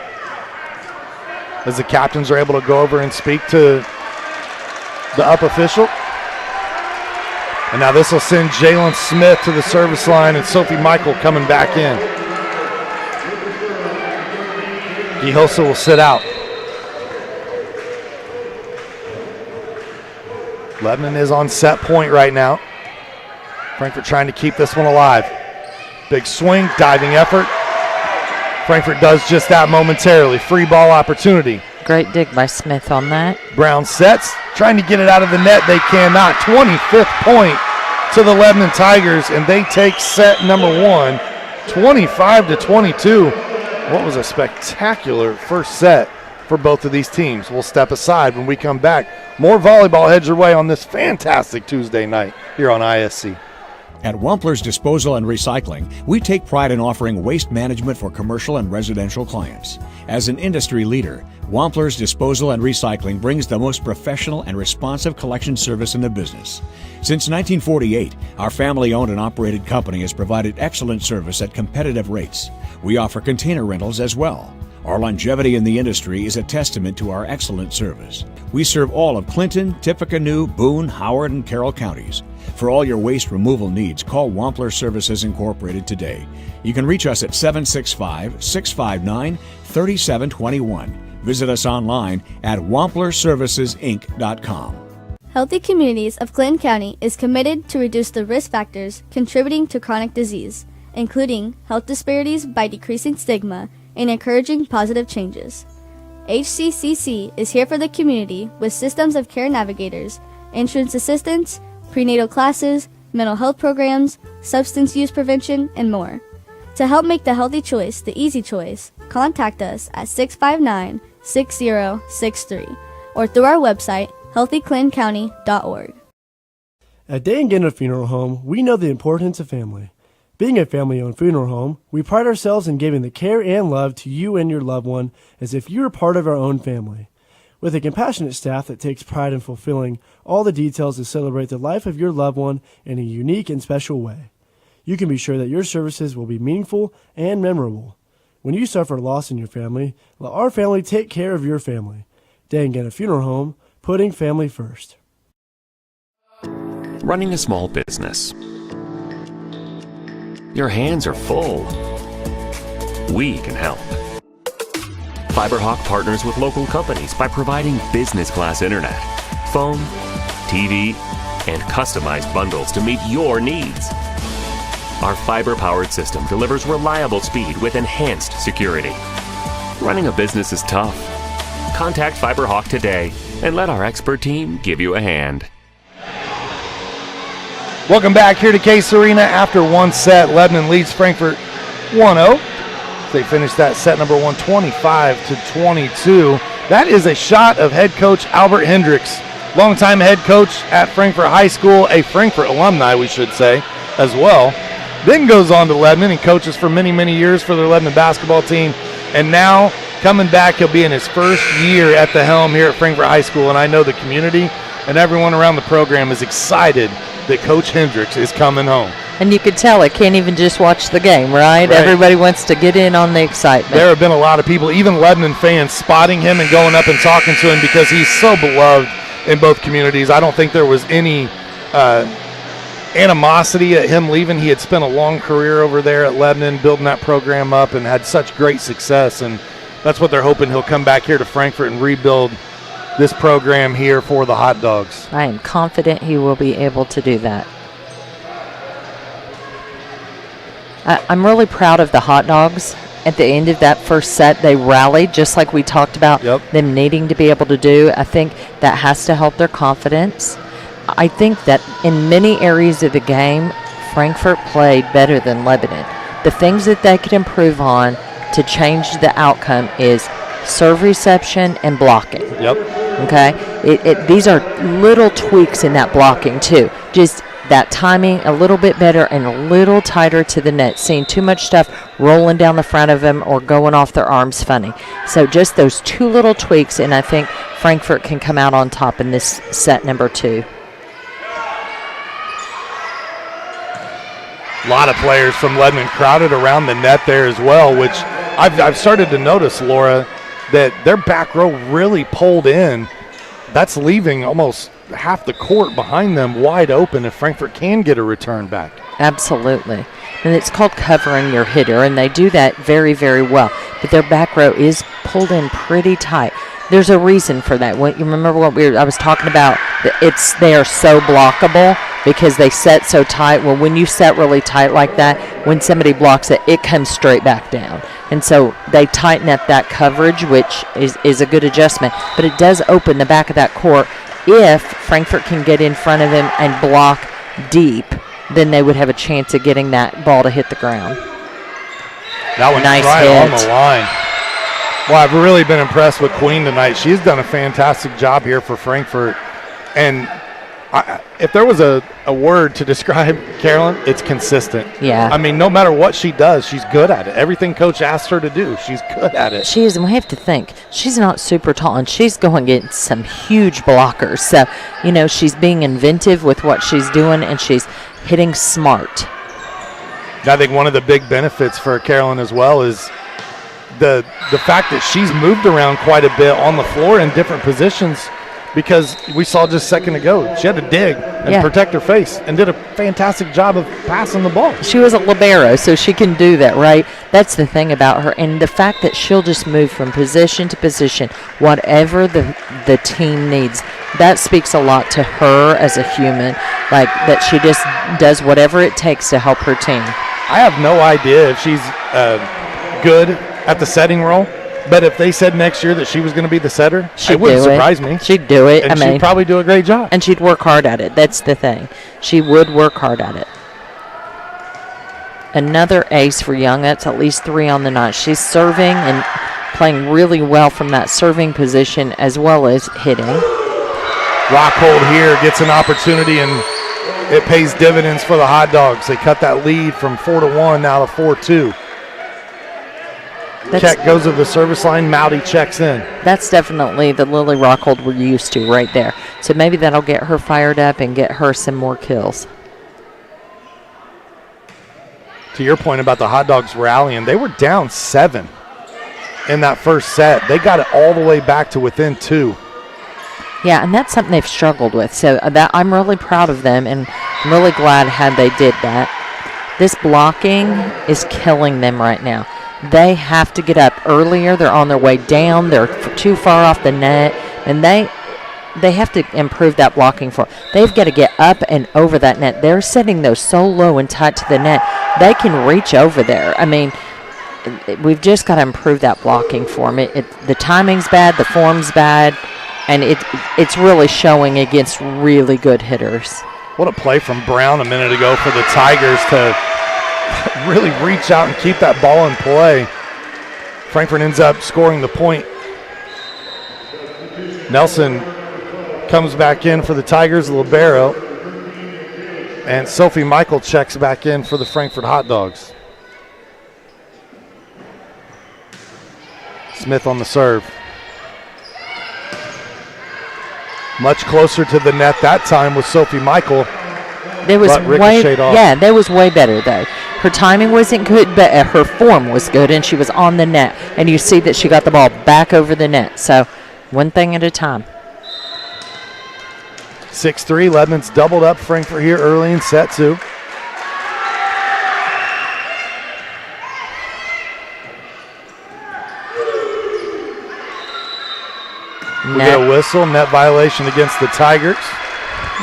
As the captains are able to go over and speak to the up official. And now this will send Jalen Smith to the service line and Sophie Michael coming back in. Gihosa will sit out. Lebanon is on set point right now. Frankfort trying to keep this one alive. Big swing, diving effort. Frankfort does just that momentarily. Free ball opportunity. Great dig by Smith on that. Brown sets, trying to get it out of the net. They cannot. 25th point to the Lebanon Tigers, and they take set number 1, 25-22. What was a spectacular first set for both of these teams. We'll step aside when we come back. More volleyball heads your way on this fantastic Tuesday night here on ISC. At Wampler's Disposal and Recycling, we take pride in offering waste management for commercial and residential clients. As an industry leader, Wampler's Disposal and Recycling brings the most professional and responsive collection service in the business. Since 1948, our family-owned and operated company has provided excellent service at competitive rates. We offer container rentals as well. Our longevity in the industry is a testament to our excellent service. We serve all of Clinton, Tippecanoe, Boone, Howard, and Carroll counties. For all your waste removal needs, call Wampler Services Incorporated today. You can reach us at 765-659-3721. Visit us online at wamplerservicesinc.com. Healthy Communities of Clinton County is committed to reduce the risk factors contributing to chronic disease, including health disparities by decreasing stigma and encouraging positive changes. HCCC is here for the community with systems of care navigators, insurance assistance, prenatal classes, mental health programs, substance use prevention, and more. To help make the healthy choice the easy choice, contact us at 659-6063 or through our website, healthyclintoncounty.org. At Day and Gannett Funeral Home, we know the importance of family. Being a family-owned funeral home, we pride ourselves in giving the care and love to you and your loved one as if you were part of our own family. With a compassionate staff that takes pride in fulfilling all the details to celebrate the life of your loved one in a unique and special way, you can be sure that your services will be meaningful and memorable. When you suffer loss in your family, let our family take care of your family. Day and Gannett Funeral Home, putting family first. Running a small business. Your hands are full. We can help. FiberHawk partners with local companies by providing business-class internet, phone, TV, and customized bundles to meet your needs. Our fiber-powered system delivers reliable speed with enhanced security. Running a business is tough. Contact FiberHawk today and let our expert team give you a hand. Welcome back here to Case Arena. After one set, Lebanon leads Frankfort 1-0. They finished that set number 1, 25-22. That is a shot of head coach Albert Hendricks, longtime head coach at Frankfort High School, a Frankfort alumni, we should say, as well. Then goes on to Lebanon and coaches for many, many years for their Lebanon basketball team. And now, coming back, he'll be in his first year at the helm here at Frankfort High School. And I know the community and everyone around the program is excited that Coach Hendricks is coming home. And you could tell it can't even just watch the game, right? Everybody wants to get in on the excitement. There have been a lot of people, even Lebanon fans, spotting him and going up and talking to him because he's so beloved in both communities. I don't think there was any animosity at him leaving. He had spent a long career over there at Lebanon, building that program up and had such great success. And that's what they're hoping. He'll come back here to Frankfort and rebuild this program here for the Hot Dogs. I am confident he will be able to do that. I'm really proud of the Hot Dogs. At the end of that first set, they rallied, just like we talked about them needing to be able to do. I think that has to help their confidence. I think that in many areas of the game, Frankfort played better than Lebanon. The things that they could improve on to change the outcome is serve reception and blocking. Okay? These are little tweaks in that blocking, too. Just that timing a little bit better and a little tighter to the net. Seeing too much stuff rolling down the front of them or going off their arms funny. So just those two little tweaks, and I think Frankfort can come out on top in this set number 2. A lot of players from Lebanon crowded around the net there as well, which I've started to notice, Laura, that their back row really pulled in. That's leaving almost half the court behind them wide open if Frankfort can get a return back. Absolutely. and it's called covering your hitter, and they do that very, very well. But their back row is pulled in pretty tight. There's a reason for that. You remember what I was talking about? They are so blockable because they set so tight. Well, when you set really tight like that, when somebody blocks it, it comes straight back down. And so they tighten up that coverage, which is a good adjustment. But it does open the back of that court. If Frankfort can get in front of him and block deep, then they would have a chance of getting that ball to hit the ground. That one's nice right hit. on the line. Well, I've really been impressed with Queen tonight. She's done a fantastic job here for Frankfort. And if there was a word to describe Carolyn, it's consistent. Yeah. I mean, no matter what she does, she's good at it. Everything Coach asked her to do, she's good at it. She is, and we have to think, she's not super tall, and she's going against some huge blockers. So, she's being inventive with what she's doing, and she's hitting smart. I think one of the big benefits for Carolyn as well is the fact that she's moved around quite a bit on the floor in different positions, because we saw just a second ago she had to dig and protect her face and did a fantastic job of passing the ball. She was a libero, so she can do that, right? That's the thing about her. And the fact that she'll just move from position to position, whatever the team needs, that speaks a lot to her as a human, like that she just does whatever it takes to help her team. I have no idea if she's good at the setting role, but if they said next year that she was going to be the setter, it wouldn't surprise me. She'd do it. And she'd probably do a great job. And she'd work hard at it. That's the thing. She would work hard at it. Another ace for Young. That's at least 3 on the night. She's serving and playing really well from that serving position as well as hitting. Rockhold here gets an opportunity, and it pays dividends for the Hot Dogs. They cut that lead from 4-1 now to 4-2. Keck goes to the service line. Mowdy checks in. That's definitely the Lily Rockhold we're used to right there. So maybe that'll get her fired up and get her some more kills. To your point about the Hot Dogs rallying, they were down 7 in that first set. They got it all the way back to within 2. Yeah, and that's something they've struggled with. So that I'm really proud of them, and I'm really glad how they did that. This blocking is killing them right now. They have to get up earlier. They're on their way down. They're too far off the net, and they have to improve that blocking for. They've got to get up and over that net. They're setting those so low and tight to the net. They can reach over there. I mean, we've just got to improve that blocking for them. The timing's bad, the form's bad, and it's really showing against really good hitters. What a play from Brown a minute ago for the Tigers to really reach out and keep that ball in play. Frankfort ends up scoring the point. Nelson comes back in for the Tigers, libero. And Sophie Michael checks back in for the Frankfort Hot Dogs. Smith on the serve. Much closer to the net that time with Sophie Michael. That was way better though. Her timing wasn't good, but her form was good, and she was on the net. And you see that she got the ball back over the net. So one thing at a time. 6-3, Lebanon's doubled up Frankfort here early in set 2. We get a whistle, net violation against the Tigers.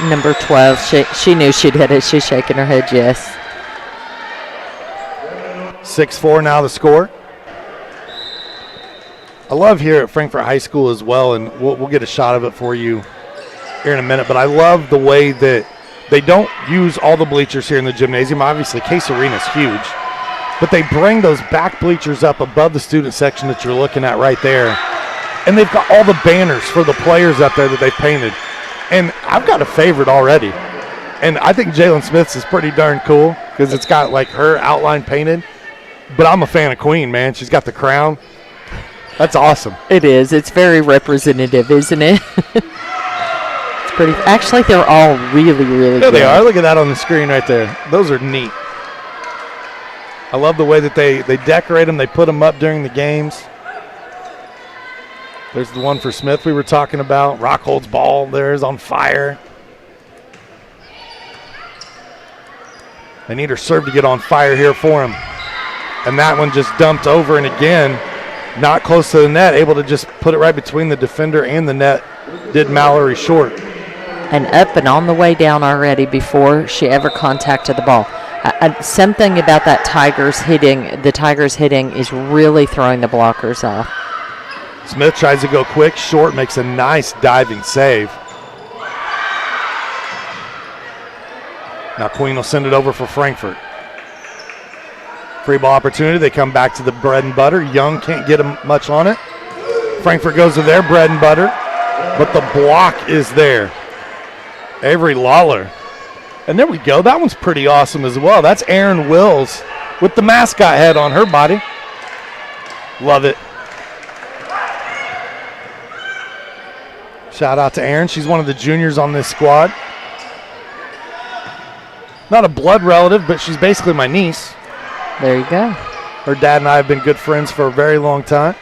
Number 12, she knew she'd hit it. She's shaking her head, yes. 6-4 now the score. I love here at Frankfort High School as well, and we'll get a shot of it for you here in a minute, but I love the way that they don't use all the bleachers here in the gymnasium. Obviously, Case Arena is huge, but they bring those back bleachers up above the student section that you're looking at right there, and they've got all the banners for the players up there that they've painted. And I've got a favorite already, and I think Jalen Smith's is pretty darn cool because it's got like her outline painted, but I'm a fan of Queen, man. She's got the crown. That's awesome. It is. It's very representative, isn't it? It's pretty. Actually, they're all really, really good. Yeah, they are. Look at that on the screen right there. Those are neat. I love the way that they decorate them. They put them up during the games. There's the one for Smith we were talking about. Rockhold's ball there is on fire. They need her serve to get on fire here for him. And that one just dumped over, and again, not close to the net, able to just put it right between the defender and the net, did Mallory Short. And up and on the way down already before she ever contacted the ball. Something about that Tigers hitting is really throwing the blockers off. Smith tries to go quick. Short makes a nice diving save. Now Queen will send it over for Frankfurt. Free ball opportunity. They come back to the bread and butter. Young can't get much on it. Frankfurt goes to their bread and butter, but the block is there. Avery Lawler. And there we go. That one's pretty awesome as well. That's Erin Wills with the mascot head on her body. Love it. Shout out to Erin. She's one of the juniors on this squad. Not a blood relative, but she's basically my niece. There you go. Her dad and I have been good friends for a very long time.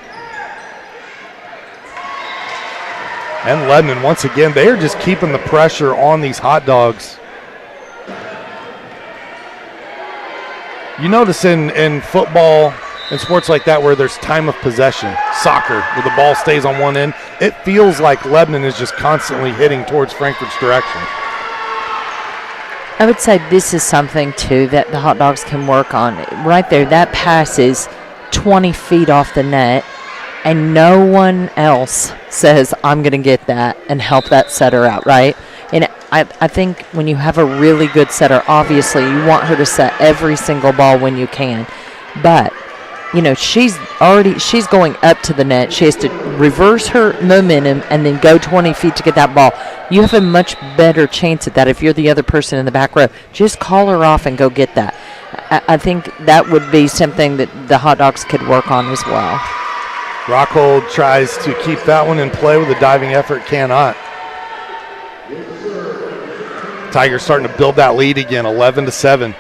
And Lebanon, once again, they are just keeping the pressure on these hot dogs. You notice in football and sports like that where there's time of possession, soccer, where the ball stays on one end, it feels like Lebanon is just constantly hitting towards Frankfurt's direction. I would say this is something, too, that the Hot Dogs can work on. Right there, that pass is 20 feet off the net, and no one else says, I'm going to get that and help that setter out, right? And I think when you have a really good setter, obviously you want her to set every single ball when you can. But, you know, she's going up to the net. She has to reverse her momentum and then go 20 feet to get that ball. You have a much better chance at that if you're the other person in the back row. Just call her off and go get that. I think that would be something that the Hot Dogs could work on as well. Rockhold tries to keep that one in play with a diving effort, cannot. Tigers starting to build that lead again, 11-7.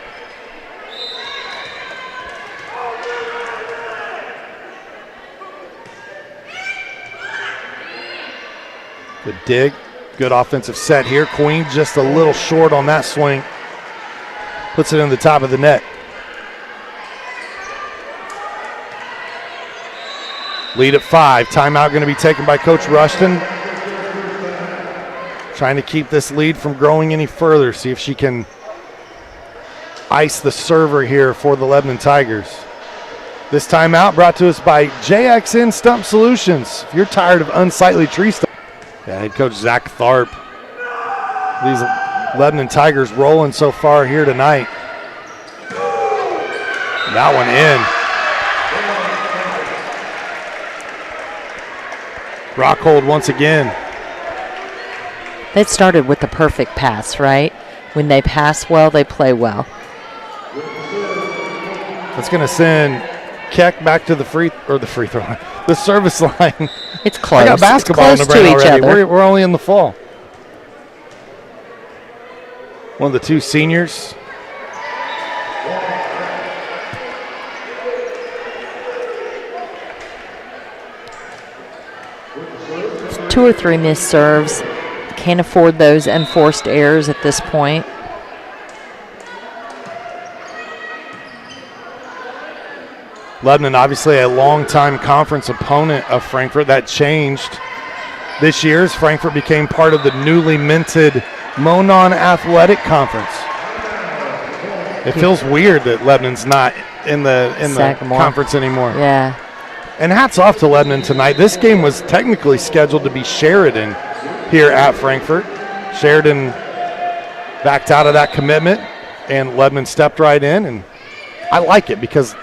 Good dig, good offensive set here. Queen just a little short on that swing. Puts it in the top of the net. Lead at 5. Timeout going to be taken by Coach Rushton. Trying to keep this lead from growing any further. See if she can ice the server here for the Lebanon Tigers. This timeout brought to us by JXN Stump Solutions. If you're tired of unsightly tree stumps. Head coach Zach Tharp. These Lebanon Tigers rolling so far here tonight. That one in. Rockhold once again. That started with the perfect pass, right? When they pass well, they play well. That's going to send Keck back to the free throw line. The service line. It's close. I got basketball in the brain already. We're only in the fall. One of the two seniors. Two or three missed serves. Can't afford those enforced errors at this point. Lebanon, obviously a longtime conference opponent of Frankfurt. That changed this year as Frankfurt became part of the newly minted Monon Athletic Conference. It feels weird that Lebanon's not in the conference anymore. Yeah. And hats off to Lebanon tonight. This game was technically scheduled to be Sheridan here at Frankfurt. Sheridan backed out of that commitment, and Lebanon stepped right in. And I like it because,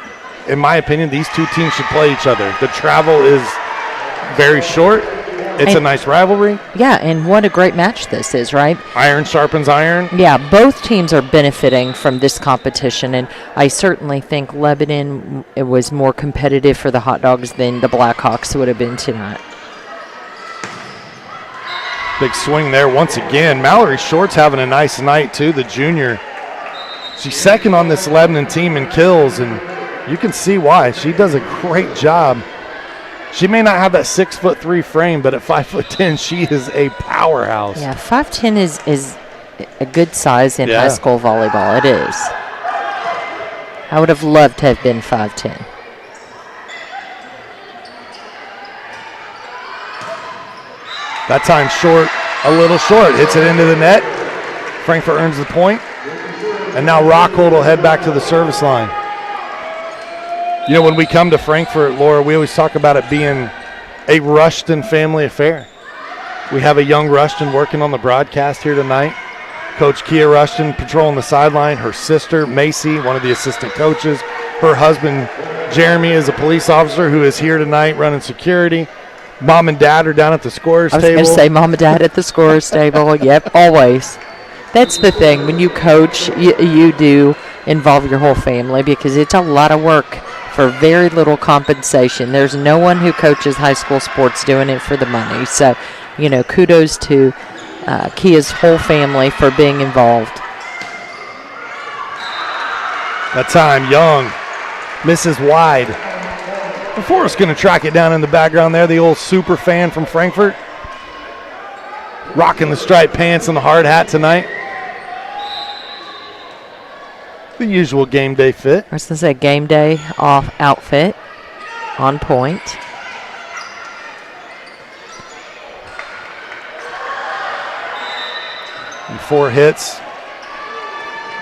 in my opinion, these two teams should play each other. The travel is very short. It's a nice rivalry. Yeah, and what a great match this is, right? Iron sharpens iron. Yeah, both teams are benefiting from this competition, and I certainly think Lebanon was more competitive for the Hot Dogs than the Blackhawks would have been tonight. Big swing there once again. Mallory Short's having a nice night, too, the junior. She's second on this Lebanon team in kills, and you can see why. She does a great job. She may not have that 6'3" frame, but at 5'10", she is a powerhouse. Yeah, 5'10" is a good size in high school volleyball. It is. I would have loved to have been 5'10". That time short, a little short. Hits it into the net. Frankfurt earns the point. And now Rockhold will head back to the service line. You know, when we come to Frankfurt, Laura, we always talk about it being a Rushton family affair. We have a young Rushton working on the broadcast here tonight. Coach Kia Rushton patrolling the sideline. Her sister, Macy, one of the assistant coaches. Her husband, Jeremy, is a police officer who is here tonight running security. Mom and Dad are down at the scorer's table. I was going to say Mom and Dad at the scorer's table. Yep, always. That's the thing. When you coach, you do involve your whole family because it's a lot of work for very little compensation. There's no one who coaches high school sports doing it for the money. So, you know, kudos to Kia's whole family for being involved. That time, Young misses wide. Forrest's going to track it down in the background there, the old super fan from Frankfurt. Rocking the striped pants and the hard hat tonight. The usual game day fit. I was going to say game day off outfit. On point. And 4 hits.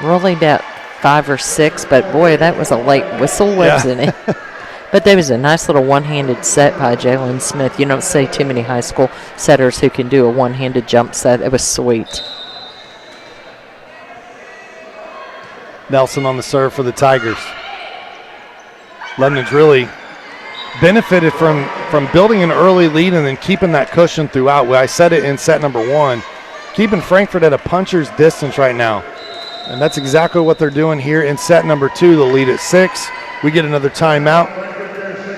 Really about 5 or 6, but boy, that was a late whistle, wasn't it? But there was a nice little one-handed set by Jalen Smith. You don't see too many high school setters who can do a one-handed jump set. It was sweet. Nelson on the serve for the Tigers. Lebanon's really benefited from building an early lead and then keeping that cushion throughout. Well, I said it in set number 1, keeping Frankfurt at a puncher's distance right now. And that's exactly what they're doing here in set number 2. The lead at 6. We get another timeout.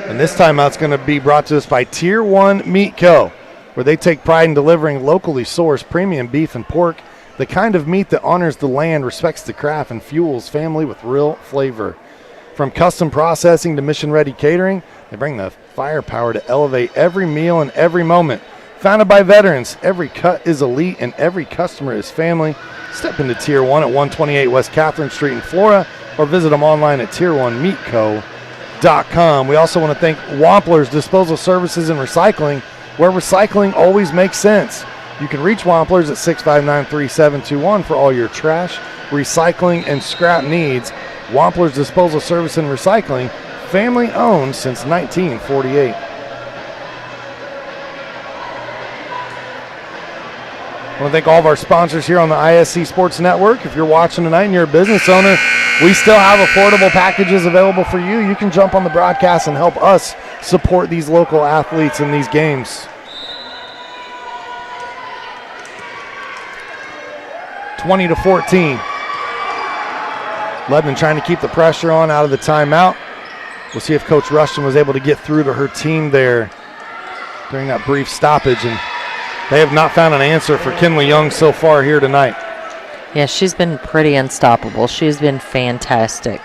And this timeout's going to be brought to us by Tier 1 Meat Co., where they take pride in delivering locally sourced premium beef and pork, the kind of meat that honors the land, respects the craft, and fuels family with real flavor. From custom processing to mission-ready catering, they bring the firepower to elevate every meal and every moment. Founded by veterans, every cut is elite and every customer is family. Step into Tier 1 at 128 West Catherine Street in Flora, or visit them online at tier1meatco.com. We also want to thank Wampler's Disposal Services and Recycling, where recycling always makes sense. You can reach Wampler's at 659-3721 for all your trash, recycling, and scrap needs. Wampler's Disposal Service and Recycling, family owned since 1948. I want to thank all of our sponsors here on the ISC Sports Network. If you're watching tonight and you're a business owner, we still have affordable packages available for you. You can jump on the broadcast and help us support these local athletes in these games. 20-14. Lebanon trying to keep the pressure on out of the timeout. We'll see if Coach Rushton was able to get through to her team there during that brief stoppage, and they have not found an answer for Kinley Young so far here tonight. Yeah, she's been pretty unstoppable. She's been fantastic.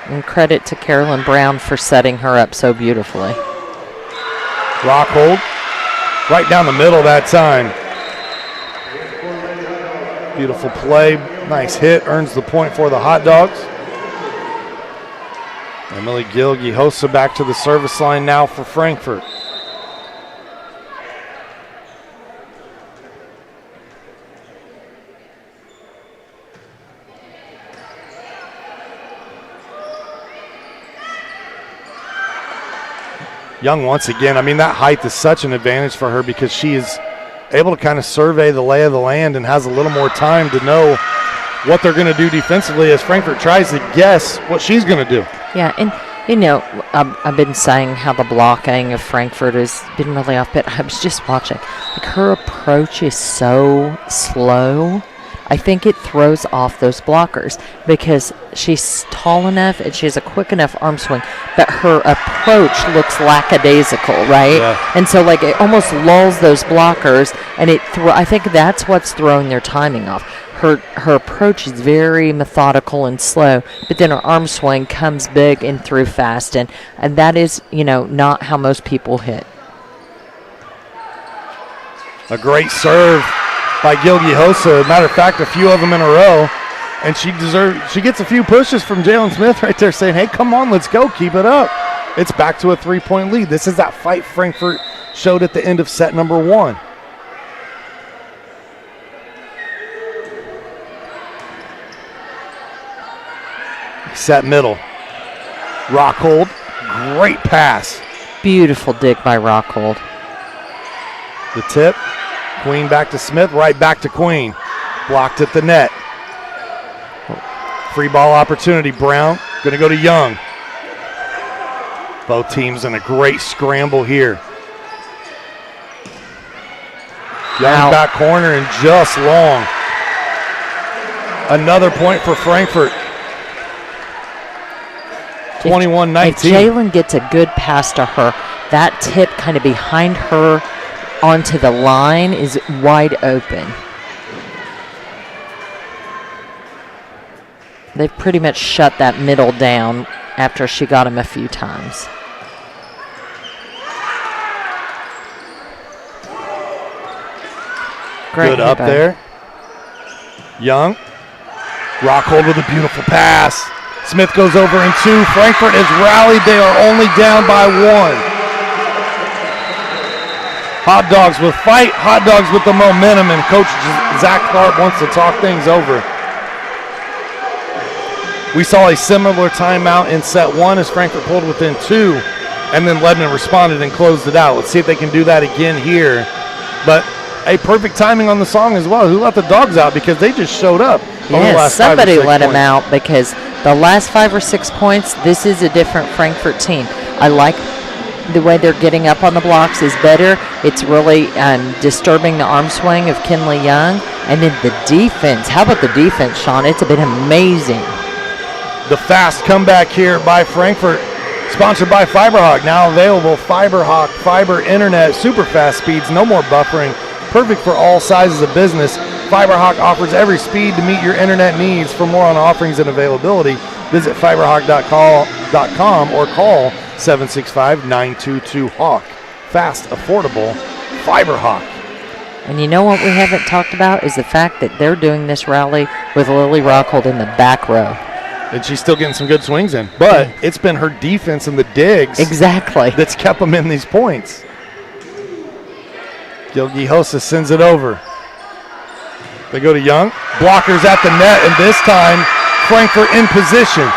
And credit to Carolyn Brown for setting her up so beautifully. Rockhold right down the middle that time. Beautiful play. Nice hit. Earns the point for the Hot Dogs. Emily Gilgy hosts her back to the service line now for Frankfurt. Young once again, I mean, that height is such an advantage for her because she is able to kind of survey the lay of the land and has a little more time to know what they're going to do defensively as Frankfurt tries to guess what she's going to do. Yeah, and you know, I've been saying how the blocking of Frankfurt has been really off, but I was just watching. Like, her approach is so slow. I think it throws off those blockers because she's tall enough and she has a quick enough arm swing, but her approach looks lackadaisical, right? Yeah. And so, like, it almost lulls those blockers, and I think that's what's throwing their timing off. Her approach is very methodical and slow, but then her arm swing comes big and through fast, and that is, you know, not how most people hit. A great serve by Gilgi Hossa. Matter of fact, a few of them in a row. And she gets a few pushes from Jalen Smith right there saying, hey, come on, let's go, keep it up. It's back to a 3-point lead. This is that fight Frankfort showed at the end of set number 1. Set middle. Rockhold, great pass. Beautiful dig by Rockhold. The tip, Queen back to Smith, right back to Queen. Blocked at the net. Free ball opportunity, Brown, gonna go to Young. Both teams in a great scramble here. Young back corner and just long. Another point for Frankfort. 21-19. If Jalen gets a good pass to her, that tip kind of behind her onto the line is wide open. They've pretty much shut that middle down after she got him a few times. Great good up there. Young. Rockhold with a beautiful pass. Smith goes over in 2. Frankfort has rallied. They are only down by 1. Hot Dogs with fight. Hot Dogs with the momentum. And Coach Zach Tharp wants to talk things over. We saw a similar timeout in set 1 as Frankfort pulled within 2. And then Lebanon responded and closed it out. Let's see if they can do that again here. But a perfect timing on the song as well. Who let the Dogs out? Because they just showed up. Yes, somebody let them out because the last 5 or 6 points, this is a different Frankfort team. I like the way they're getting up on the blocks is better. It's really disturbing the arm swing of Kinley Young. And then the defense. How about the defense, Sean? It's been amazing. The fast comeback here by Frankfort, sponsored by FiberHawk. Now available, FiberHawk, fiber internet, super fast speeds, no more buffering. Perfect for all sizes of business. FiberHawk offers every speed to meet your internet needs. For more on offerings and availability, visit fiberhawk.com or call 765-922-HAWK. Fast, affordable, FiberHawk. And you know what we haven't talked about is the fact that they're doing this rally with Lily Rockhold in the back row. And she's still getting some good swings in. But it's been her defense and the digs that's kept them in these points. Gilgi Hossa sends it over. They go to Young. Blockers at the net, and this time Frankfort in position.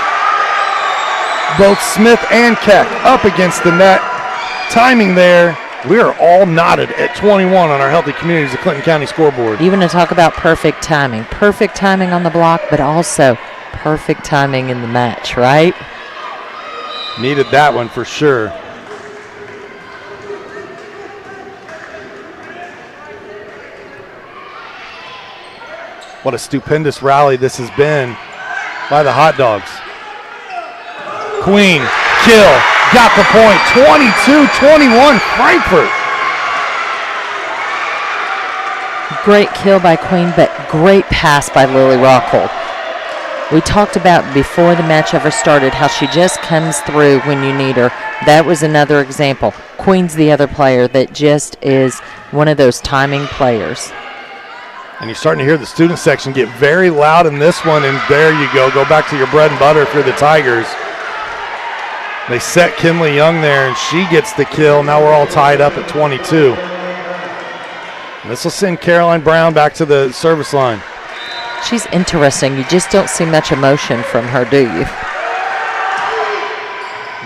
Both Smith and Keck up against the net. Timing there. We are all knotted at 21 on our Healthy Communities of Clinton County scoreboard. Even to talk about perfect timing. Perfect timing on the block, but also perfect timing in the match, right? Needed that one for sure. What a stupendous rally this has been by the Hot Dogs. Queen, kill, got the point, 22-21 Frankfort. Great kill by Queen, but great pass by Lily Rockhold. We talked about before the match ever started how she just comes through when you need her. That was another example. Queen's the other player that just is one of those timing players. And you're starting to hear the student section get very loud in this one, and there you go. Go back to your bread and butter if you're the Tigers. They set Kinley Young there, and she gets the kill. Now we're all tied up at 22. This will send Caroline Brown back to the service line. She's interesting. You just don't see much emotion from her, do you?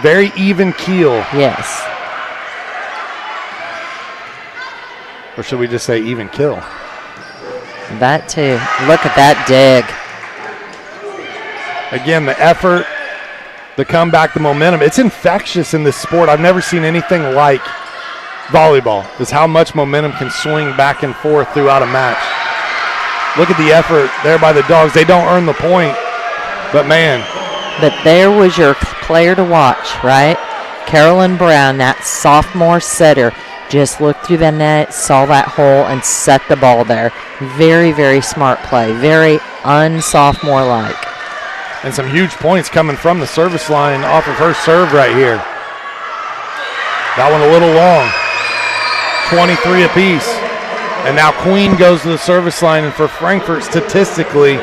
Very even keel. Yes. Or should we just say even kill? That too. Look at that dig. Again, the effort, the comeback, the momentum. It's infectious in this sport. I've never seen anything like volleyball. Is how much momentum can swing back and forth throughout a match. Look at the effort there by the Dogs. They don't earn the point, but man. But there was your player to watch, right? Carolyn Brown, that sophomore setter, just looked through the net, saw that hole, and set the ball there. Very, very smart play. Very un-sophomore-like. And some huge points coming from the service line off of her serve right here. That one a little long. 23 apiece. And now Queen goes to the service line, and for Frankfurt, statistically,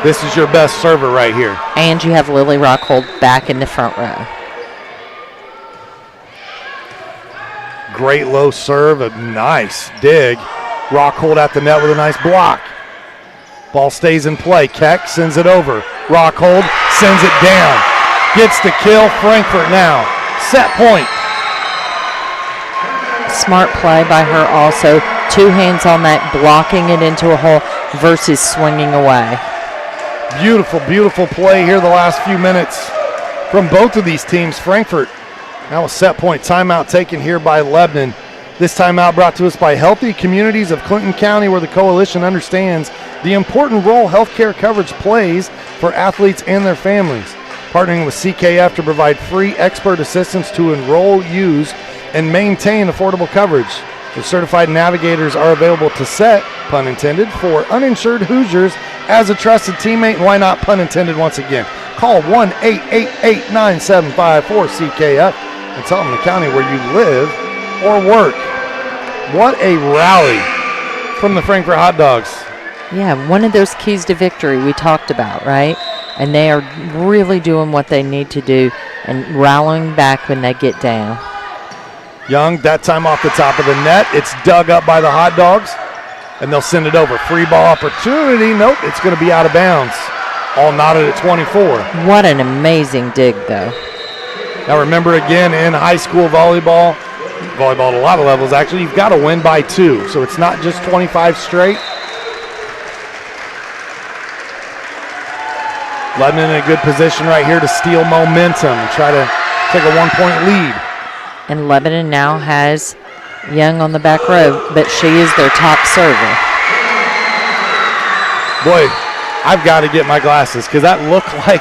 this is your best server right here. And you have Lily Rockhold back in the front row. Great low serve, a nice dig. Rockhold at the net with a nice block. Ball stays in play. Keck sends it over. Rockhold sends it down. Gets the kill. Frankfurt now. Set point. Smart play by her also. 2 hands on that, blocking it into a hole versus swinging away. Beautiful, beautiful play here the last few minutes from both of these teams. Frankfurt now a set point. Timeout taken here by Lebanon. This timeout brought to us by Healthy Communities of Clinton County, where the coalition understands the important role healthcare coverage plays for athletes and their families. Partnering with CKF to provide free expert assistance to enroll, use, and maintain affordable coverage. The certified navigators are available to set, pun intended, for uninsured Hoosiers as a trusted teammate. And why not, pun intended, once again? Call 1-888-975-4CKF and tell them the county where you live or work. What a rally from the Frankfurt Hot Dogs. Yeah, one of those keys to victory we talked about, right? And they are really doing what they need to do and rallying back when they get down. Young, that time off the top of the net. It's dug up by the Hot Dogs, and they'll send it over. Free ball opportunity. Nope, it's going to be out of bounds. All knotted at 24. What an amazing dig, though. Now remember, again, in high school volleyball at a lot of levels, actually, you've got to win by 2. So it's not just 25 straight. Lebanon in a good position right here to steal momentum and try to take a 1-point lead. And Lebanon now has Young on the back row, but she is their top server. Boy, I've got to get my glasses because that looked like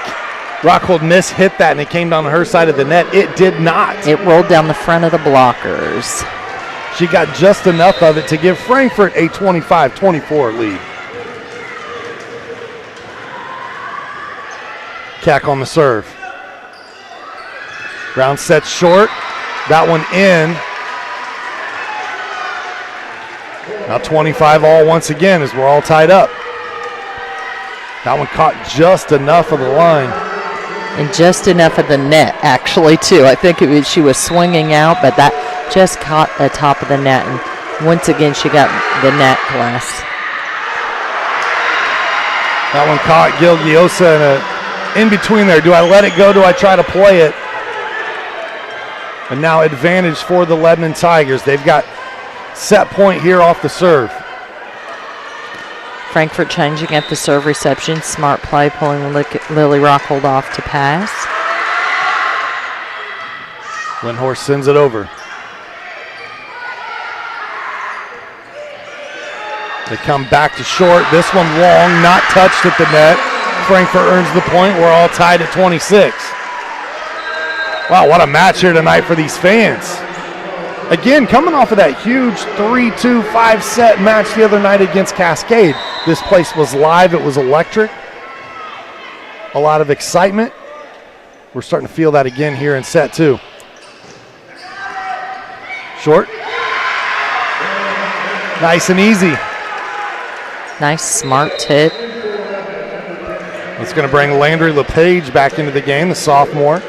Rockhold hit that and it came down her side of the net. It did not. It rolled down the front of the blockers. She got just enough of it to give Frankfurt a 25-24 lead. Keck on the serve. Brown sets short. That one in. Now 25 all once again as we're all tied up. That one caught just enough of the line. And just enough of the net, actually, too. I think she was swinging out, but that just caught the top of the net. And once again, she got the net glass. That one caught Gilgiosa in between there. Do I let it go? Do I try to play it? And now advantage for the Lebanon Tigers. They've got set point here off the serve. Frankfurt changing at the serve reception. Smart play, pulling Lily Rockhold off to pass. Windhorst sends it over. They come back to short. This one long, not touched at the net. Frankfurt earns the point. We're all tied at 26. Wow, what a match here tonight for these fans. Again, coming off of that huge 3-2, 5-set match the other night against Cascade. This place was live. It was electric. A lot of excitement. We're starting to feel that again here in set 2. Short. Nice and easy. Nice, smart tip. It's going to bring Landry LePage back into the game, the sophomore.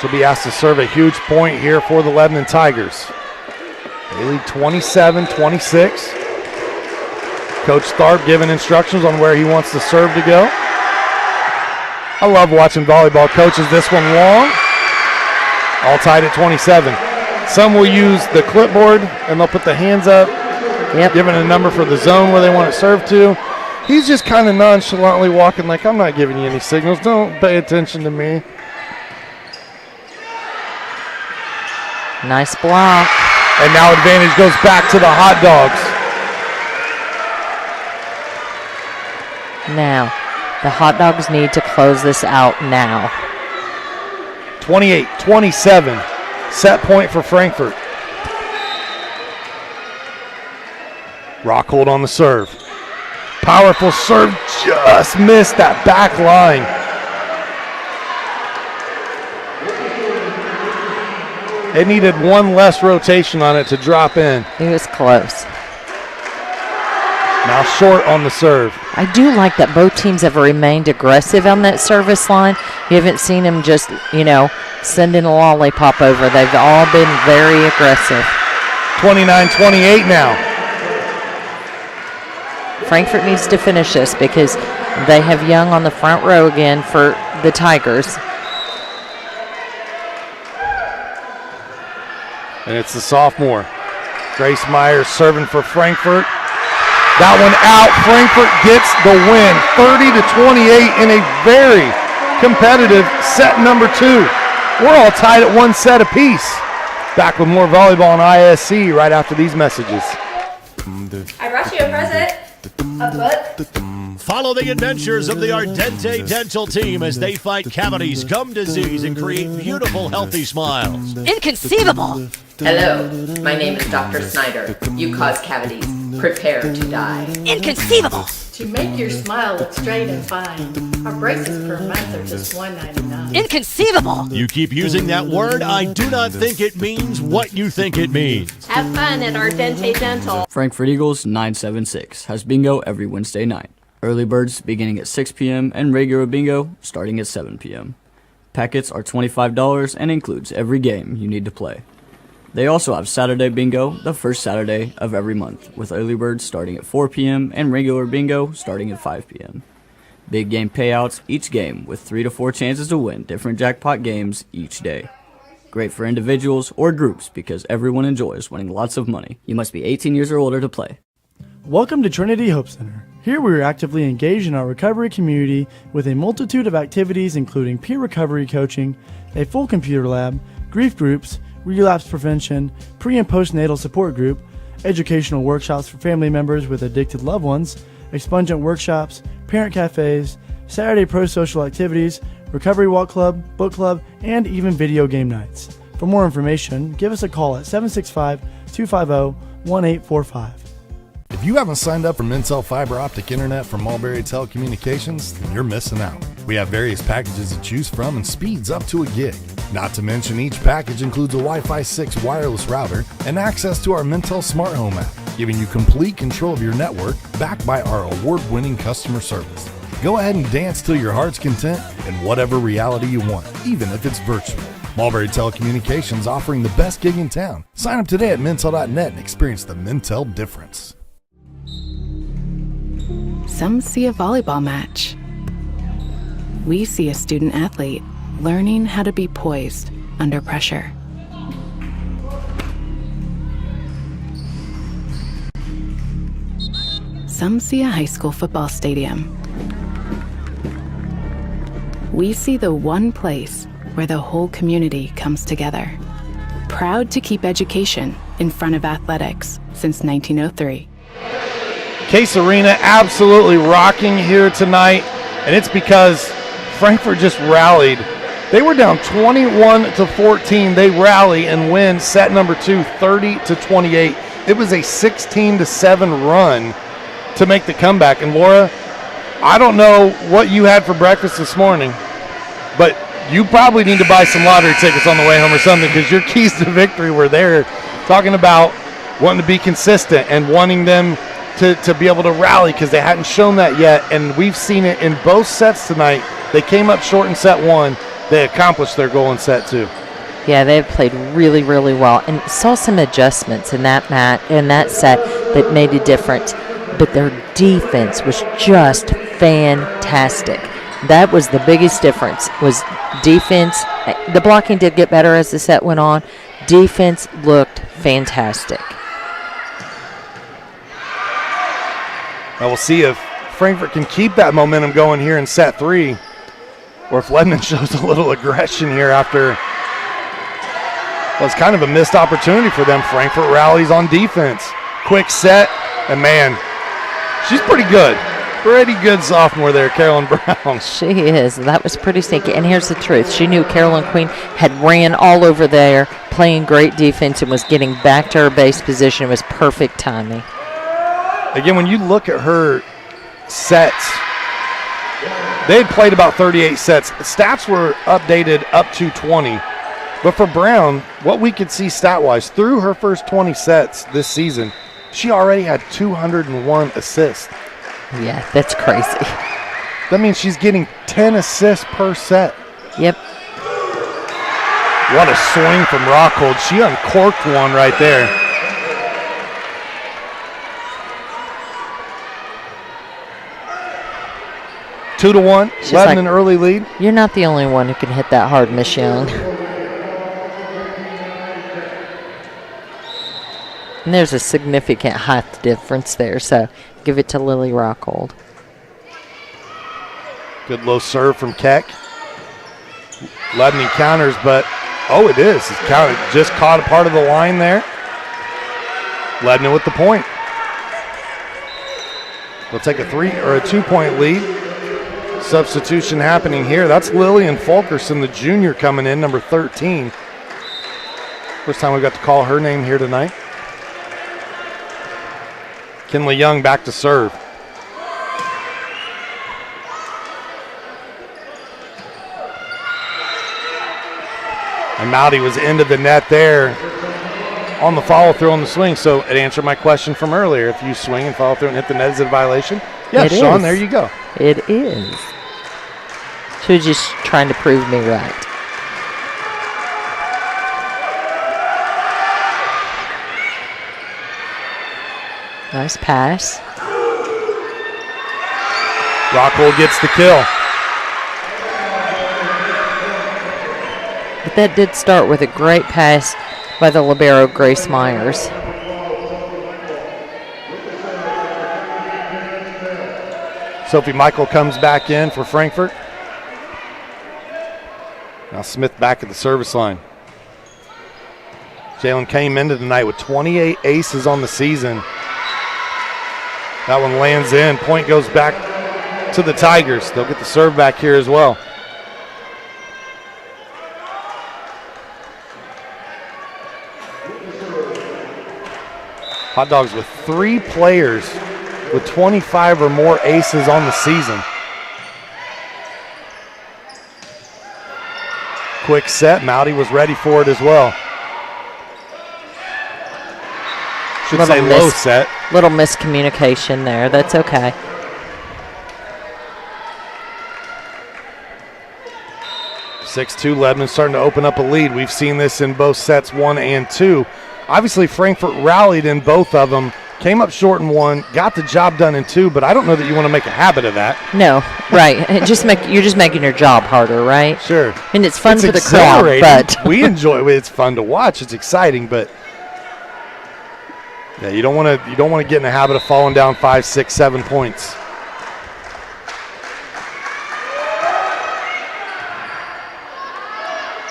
She'll be asked to serve a huge point here for the Lebanon Tigers. They lead 27-26. Coach Tharp giving instructions on where he wants the serve to go. I love watching volleyball coaches. This one long. All tied at 27. Some will use the clipboard and they'll put the hands up, giving a number for the zone where they want it served to. He's just kind of nonchalantly walking like, I'm not giving you any signals. Don't pay attention to me. Nice block. And now advantage goes back to the Hot Dogs. Now, the Hot Dogs need to close this out now. 28-27. Set point for Frankfurt. Rockhold on the serve. Powerful serve, just missed that back line. It needed one less rotation on it to drop in. It was close. Now short on the serve. I do like that both teams have remained aggressive on that service line. You haven't seen them just, sending a lollipop over. They've all been very aggressive. 29-28 now. Frankfort needs to finish this because they have Young on the front row again for the Tigers. And it's the sophomore. Grace Myers serving for Frankfort. That one out. Frankfort gets the win, 30-28 in a very competitive set number 2. We're all tied at one set apiece. Back with more volleyball on ISC right after these messages. I brought you a present. A book. Follow the adventures of the Ardente Dental team as they fight cavities, gum disease, and create beautiful, healthy smiles. Inconceivable! Hello, my name is Dr. Snyder. You cause cavities. Prepare to die. Inconceivable! To make your smile look straight and fine, our braces per month are just $1.99. Inconceivable! You keep using that word, I do not think it means what you think it means. Have fun at Ardente Dental. Frankfort Eagles 976 has bingo every Wednesday night. Early birds beginning at 6 p.m. and regular bingo starting at 7 p.m. Packets are $25 and includes every game you need to play. They also have Saturday bingo the first Saturday of every month, with early birds starting at 4 p.m. and regular bingo starting at 5 p.m. Big game payouts each game with 3 to 4 chances to win different jackpot games each day. Great for individuals or groups because everyone enjoys winning lots of money. You must be 18 years or older to play. Welcome to Trinity Hope Center. Here we are actively engaged in our recovery community with a multitude of activities including peer recovery coaching, a full computer lab, grief groups, relapse prevention, pre- and postnatal support group, educational workshops for family members with addicted loved ones, expungent workshops, parent cafes, Saturday pro-social activities, recovery walk club, book club, and even video game nights. For more information, give us a call at 765-250-1845. If you haven't signed up for Mintel Fiber Optic Internet from Mulberry Telecommunications, then you're missing out. We have various packages to choose from and speeds up to a gig. Not to mention each package includes a Wi-Fi 6 wireless router and access to our Mintel Smart Home app, giving you complete control of your network backed by our award-winning customer service. Go ahead and dance till your heart's content in whatever reality you want, even if it's virtual. Mulberry Telecommunications offering the best gig in town. Sign up today at Mintel.net and experience the Mintel difference. Some see a volleyball match. We see a student athlete learning how to be poised under pressure. Some see a high school football stadium. We see the one place where the whole community comes together. Proud to keep education in front of athletics since 1903. Case Arena absolutely rocking here tonight, and it's because Frankfort just rallied. They were down 21-14. They rally and win set number 2, 30-28. It was a 16-7 run to make the comeback. And Laura, I don't know what you had for breakfast this morning, but you probably need to buy some lottery tickets on the way home or something, because your keys to victory were there, talking about wanting to be consistent and wanting them to be able to rally because they hadn't shown that yet, and we've seen it in both sets tonight. They came up short in set 1. They accomplished their goal in set 2. Yeah, they've played really, really well, and saw some adjustments in that set that made a difference. But their defense was just fantastic. That was the biggest difference, was defense. The blocking did get better as the set went on. Defense looked fantastic. Now we'll see if Frankfort can keep that momentum going here in set 3, or if Lebanon shows a little aggression here after, well, it's kind of a missed opportunity for them. Frankfort rallies on defense. Quick set, and man, she's pretty good. Pretty good sophomore there, Carolyn Brown. She is. That was pretty sneaky. And here's the truth. She knew Carolyn Queen had ran all over there, playing great defense, and was getting back to her base position. It was perfect timing. Again, when you look at her sets, they had played about 38 sets. Stats were updated up to 20. But for Brown, what we could see stat-wise, through her first 20 sets this season, she already had 201 assists. Yeah, that's crazy. That means she's getting 10 assists per set. Yep. What a swing from Rockhold. She uncorked one right there. Two to one, Lebanon an early lead. You're not the only one who can hit that hard, Miss Young. And there's a significant height difference there, so give it to Lily Rockhold. Good low serve from Keck. Lebanon counters, but it is. It's counted. Just caught a part of the line there. Lebanon with the point. They'll take a 2-point lead. Substitution happening here. That's Lillian Fulkerson, the junior, coming in, number 13. First time we got to call her name here tonight. Kinley Young back to serve. And Mowdy was into the net there on the follow-through on the swing. So it answered my question from earlier. If you swing and follow through and hit the net, is it a violation? Yes, Sean, there you go. It is. She was just trying to prove me right. Nice pass. Rockhold gets the kill. But that did start with a great pass by the libero, Grace Myers. Sophie Michael comes back in for Frankfurt. Now Smith back at the service line. Jalen came into tonight with 28 aces on the season. That one lands in. Point goes back to the Tigers. They'll get the serve back here as well. Hot Dogs with 3 players with 25 or more aces on the season. Quick set. Mowdy was ready for it as well. Should say low set. Little miscommunication there. That's okay. (6-2) Lebanon starting to open up a lead. We've seen this in both sets 1 and 2. Obviously, Frankfurt rallied in both of them, came up short in 1, got the job done in 2, but I don't know that you want to make a habit of that. No, right. You're just making your job harder, right? Sure. And it's fun for the crowd, but we enjoy it. It's fun to watch. It's exciting, but yeah, you don't want to get in a habit of falling down 5, 6, 7 points.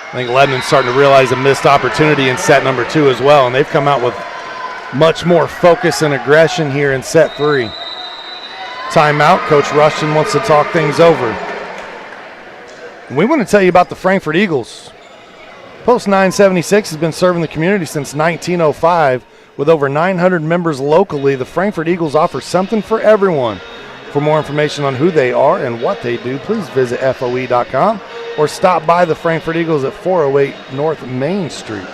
I think Lebanon's starting to realize a missed opportunity in set number 2 as well, and they've come out with much more focus and aggression here in set 3. Timeout. Coach Rushton wants to talk things over. And we want to tell you about the Frankfurt Eagles. Post 976 has been serving the community since 1905. With over 900 members locally, the Frankfurt Eagles offer something for everyone. For more information on who they are and what they do, please visit FOE.com or stop by the Frankfurt Eagles at 408 North Main Street.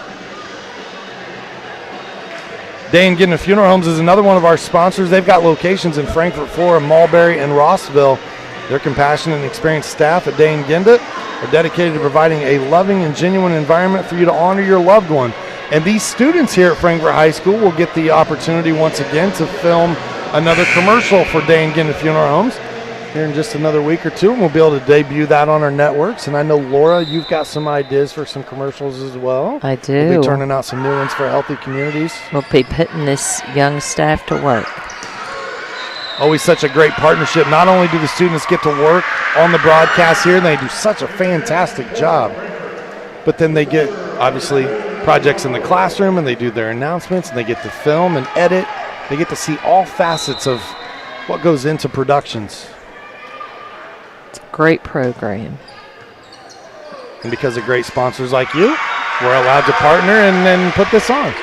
Day & Ginder Funeral Homes is another one of our sponsors. They've got locations in Frankfurt, Florida, Mulberry, and Rossville. Their compassionate and experienced staff at Day & Ginder are dedicated to providing a loving and genuine environment for you to honor your loved one. And these students here at Frankfurt High School will get the opportunity once again to film another commercial for Day & Ginder Funeral Homes here in just another week or 2, and we'll be able to debut that on our networks. And I know, Laura, you've got some ideas for some commercials as well. I do. We'll be turning out some new ones for healthy communities. We'll be putting this young staff to work. Always such a great partnership. Not only do the students get to work on the broadcast here, and they do such a fantastic job, but then they get, obviously, projects in the classroom, and they do their announcements, and they get to film and edit. They get to see all facets of what goes into productions. It's a great program. And because of great sponsors like you, we're allowed to partner and then put this on.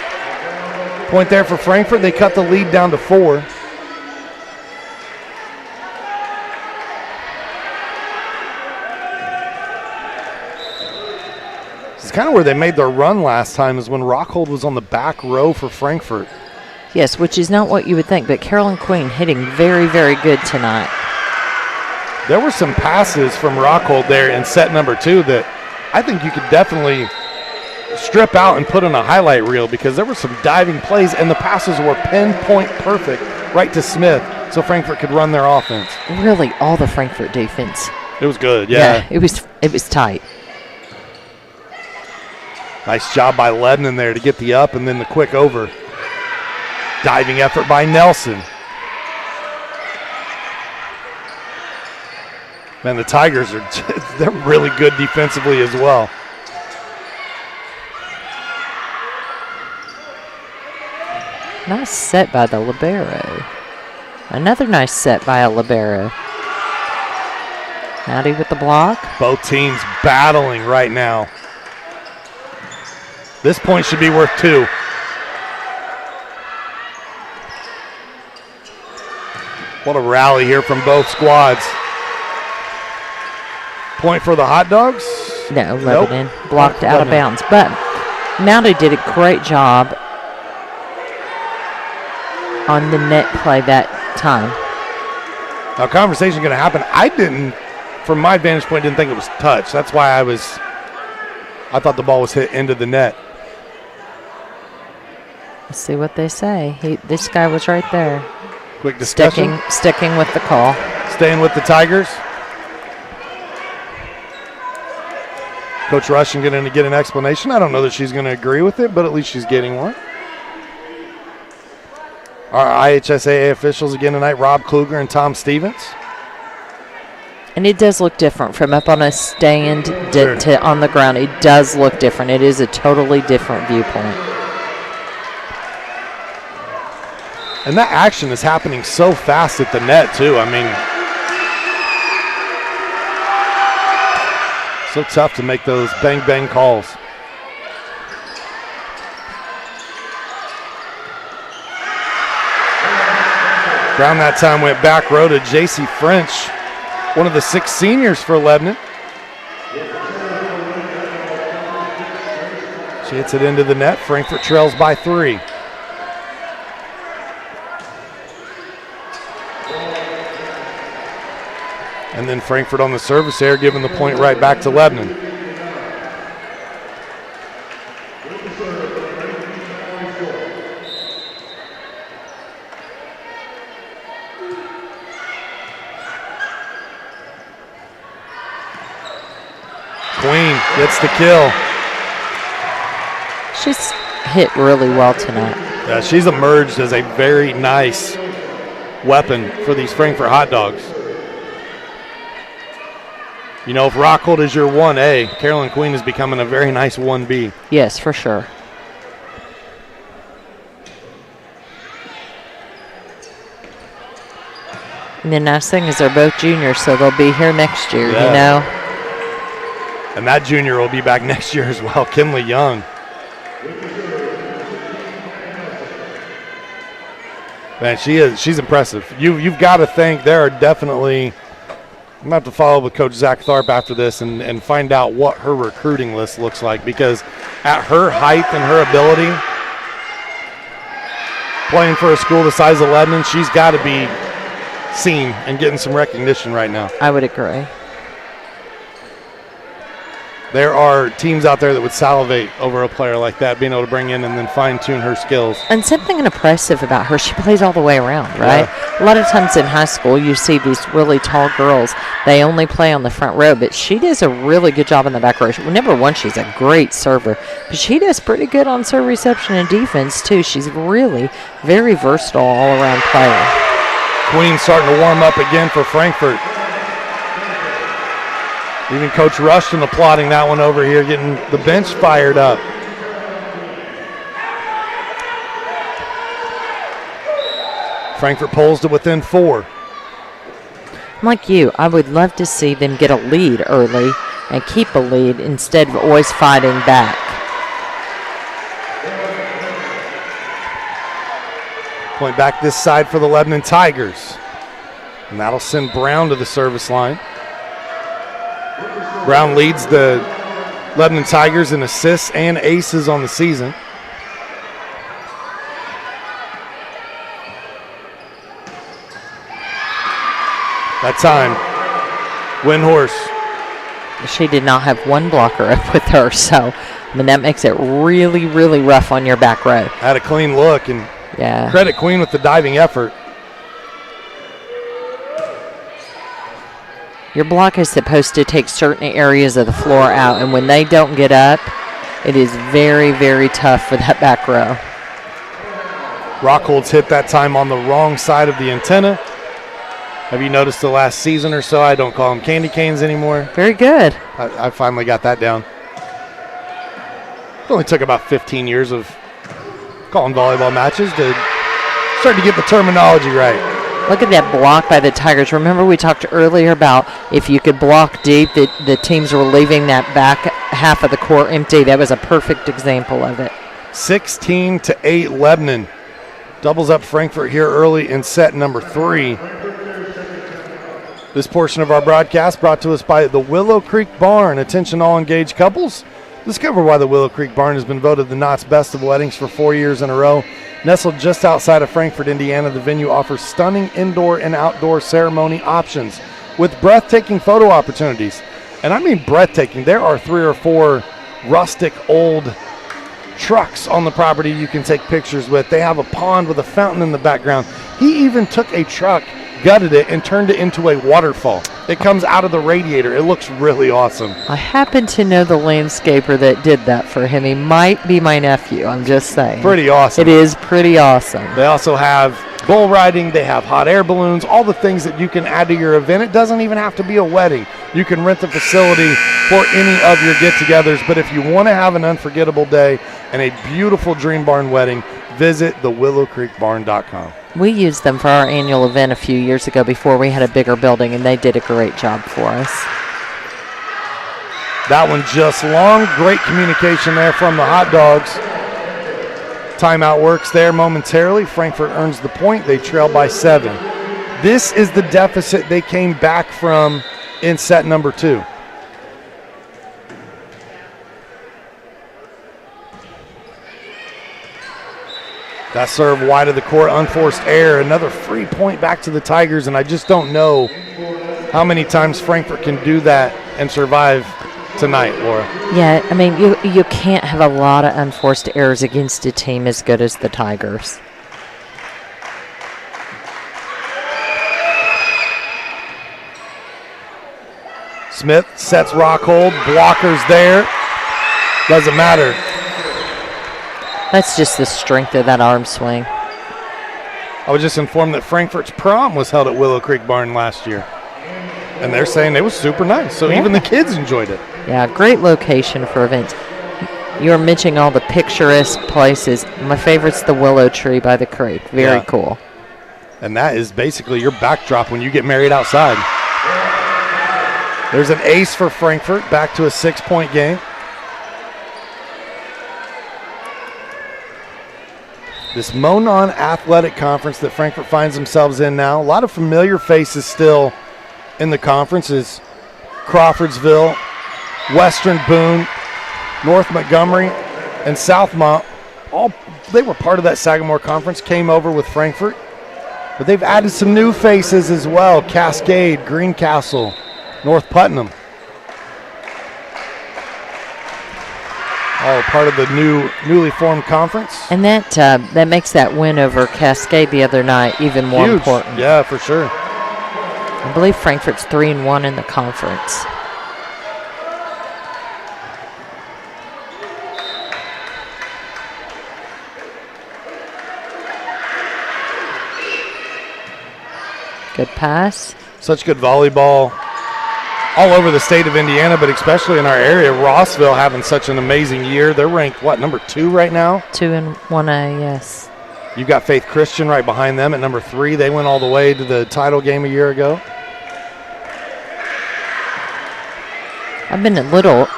Point there for Frankfurt. They cut the lead down to 4. It's kind of where they made their run last time, is when Rockhold was on the back row for Frankfort. Yes, which is not what you would think, but Carolyn Queen hitting very, very good tonight. There were some passes from Rockhold there in set number 2 that I think you could definitely strip out and put in a highlight reel, because there were some diving plays and the passes were pinpoint perfect right to Smith so Frankfort could run their offense. Really, all the Frankfort defense. It was good, yeah. It was tight. Nice job by Lebanon there to get the up and then the quick over. Diving effort by Nelson. Man, the Tigers they're really good defensively as well. Nice set by the libero. Another nice set by a libero. Howdy with the block. Both teams battling right now. This point should be worth 2. What a rally here from both squads. Point for the Hot Dogs? No, Lebanon blocked out of bounds. But Mounty did a great job on the net play that time. Now, conversation going to happen. I didn't, from my vantage point, didn't think it was touch. That's why I thought the ball was hit into the net. Let's see what they say. This guy was right there. Quick discussion. Sticking with the call. Staying with the Tigers. Coach Rushing going to get an explanation. I don't know that she's going to agree with it, but at least she's getting one. Our IHSAA officials again tonight, Rob Kluger and Tom Stevens. And it does look different from up on a stand Sure. to on the ground. It does look different. It is a totally different viewpoint. And that action is happening so fast at the net, too. I mean, so tough to make those bang-bang calls. Brown that time went back row to J.C. French, one of the 6 seniors for Lebanon. She hits it into the net. Frankfort trails by 3. And then Frankfort on the service error, giving the point right back to Lebanon. Queen gets the kill. She's hit really well tonight. Yeah, she's emerged as a very nice weapon for these Frankfort Hot Dogs. You know, if Rockhold is your 1A, Carolyn Queen is becoming a very nice 1B. Yes, for sure. And the nice thing is they're both juniors, so they'll be here next year, you know. And that junior will be back next year as well, Kinley Young. Man, she's impressive. You've got to think there are definitely – I'm going to have to follow up with Coach Zach Tharp after this and find out what her recruiting list looks like, because at her height and her ability, playing for a school the size of Lebanon, she's got to be seen and getting some recognition right now. I would agree. There are teams out there that would salivate over a player like that, being able to bring in and then fine-tune her skills. And something impressive about her, she plays all the way around, right? Yeah. A lot of times in high school, you see these really tall girls, they only play on the front row, but she does a really good job in the back row. Number one, she's a great server, but she does pretty good on serve reception and defense, too. She's really very versatile all-around player. Queen starting to warm up again for Frankfort. Even Coach Rushton applauding that one over here, getting the bench fired up. Frankfort pulls to within 4. Like you, I would love to see them get a lead early and keep a lead instead of always fighting back. Point back this side for the Lebanon Tigers. And that'll send Brown to the service line. Brown leads the Lebanon Tigers in assists and aces on the season. That time, Windhorse. She did not have one blocker up with her, so that makes it really, really rough on your back row. Had a clean look, and credit Queen with the diving effort. Your block is supposed to take certain areas of the floor out, and when they don't get up, it is very, very tough for that back row. Rockholds hit that time on the wrong side of the antenna. Have you noticed the last season or so, I don't call them candy canes anymore? Very good. I finally got that down. It only took about 15 years of calling volleyball matches to start to get the terminology right. Look at that block by the Tigers. Remember we talked earlier about if you could block deep, the teams were leaving that back half of the court empty. That was a perfect example of it. 16-8 Lebanon. Doubles up Frankfort here early in set number 3. This portion of our broadcast brought to us by the Willow Creek Barn. Attention all engaged couples. Discover why the Willow Creek Barn has been voted the Knott's Best of Weddings for 4 years in a row. Nestled just outside of Frankfort, Indiana, the venue offers stunning indoor and outdoor ceremony options with breathtaking photo opportunities. And I mean breathtaking. There are 3 or 4 rustic old trucks on the property you can take pictures with. They have a pond with a fountain in the background. He even took a truck, gutted it, and turned it into a waterfall. It comes out of the radiator. It looks really awesome. I happen to know the landscaper that did that for him. He might be my nephew, I'm just saying. Pretty awesome. It is pretty awesome. They also have bull riding. They have hot air balloons, all the things that you can add to your event. It doesn't even have to be a wedding. You can rent the facility for any of your get-togethers. But if you want to have an unforgettable day and a beautiful Dream Barn wedding, visit thewillowcreekbarn.com. We used them for our annual event a few years ago before we had a bigger building, and they did a great job for us. That one just long. Great communication there from the Hot Dogs. Timeout works there momentarily. Frankfort earns the point. They trail by 7. This is the deficit they came back from in set number 2. That serve wide of the court, unforced error. Another free point back to the Tigers, and I just don't know how many times Frankfort can do that and survive tonight, Laura. Yeah, I mean, you can't have a lot of unforced errors against a team as good as the Tigers. Smith sets Rockhold, blockers there. Doesn't matter. That's just the strength of that arm swing. I was just informed that Frankfort's prom was held at Willow Creek Barn last year. And they're saying it was super nice, so even the kids enjoyed it. Yeah, great location for events. You were mentioning all the picturesque places. My favorite's the willow tree by the creek. Very cool. And that is basically your backdrop when you get married outside. There's an ace for Frankfort, back to a 6-point game. This Monon Athletic Conference that Frankfort finds themselves in now. A lot of familiar faces still in the conference is Crawfordsville, Western Boone, North Montgomery, and Southmont. They were part of that Sagamore Conference, came over with Frankfort. But they've added some new faces as well. Cascade, Greencastle, North Putnam. All part of the newly formed conference. And that makes that win over Cascade the other night even more huge. Important. Yeah, for sure. I believe Frankfort's 3-1 in the conference. Good pass. Such good volleyball all over the state of Indiana, but especially in our area. Rossville having such an amazing year. They're ranked, number 2 right now? 2 in 1A, yes. You've got Faith Christian right behind them at number 3. They went all the way to the title game a year ago. I've been a little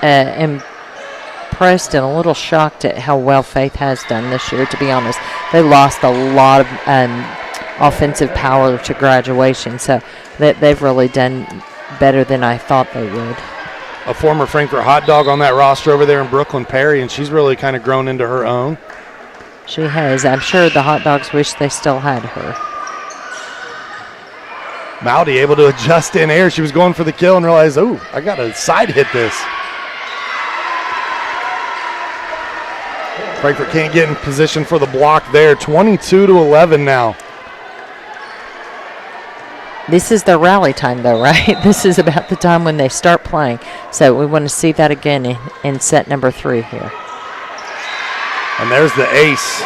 impressed and a little shocked at how well Faith has done this year, to be honest. They lost a lot of offensive power to graduation, so they've really done better than I thought they would. a former Frankfurt hot dog on that roster over there in Brooklyn, Perry, and she's really kind of grown into her own. She has. I'm sure the hot dogs wish they still had her. Mowdy able to adjust in air. She was going for the kill and realized, oh, I got to side hit this. Frankfurt can't get in position for the block there. 22-11 now. This is their rally time, though, right? This is about the time when they start playing. So we want to see that again in set number 3 here. And there's the ace.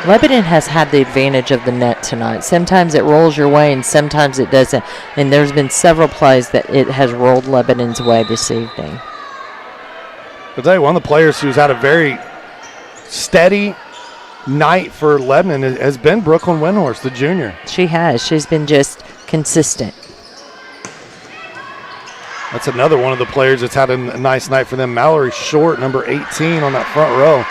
Lebanon has had the advantage of the net tonight. Sometimes it rolls your way and sometimes it doesn't. And there's been several plays that it has rolled Lebanon's way this evening. I'll tell you, one of the players who's had a very steady night for Lebanon has been Brooklyn Windhorse, the junior. She has. She's been just consistent. That's another one of the players that's had a nice night for them. Mallory Short, number 18 on that front row.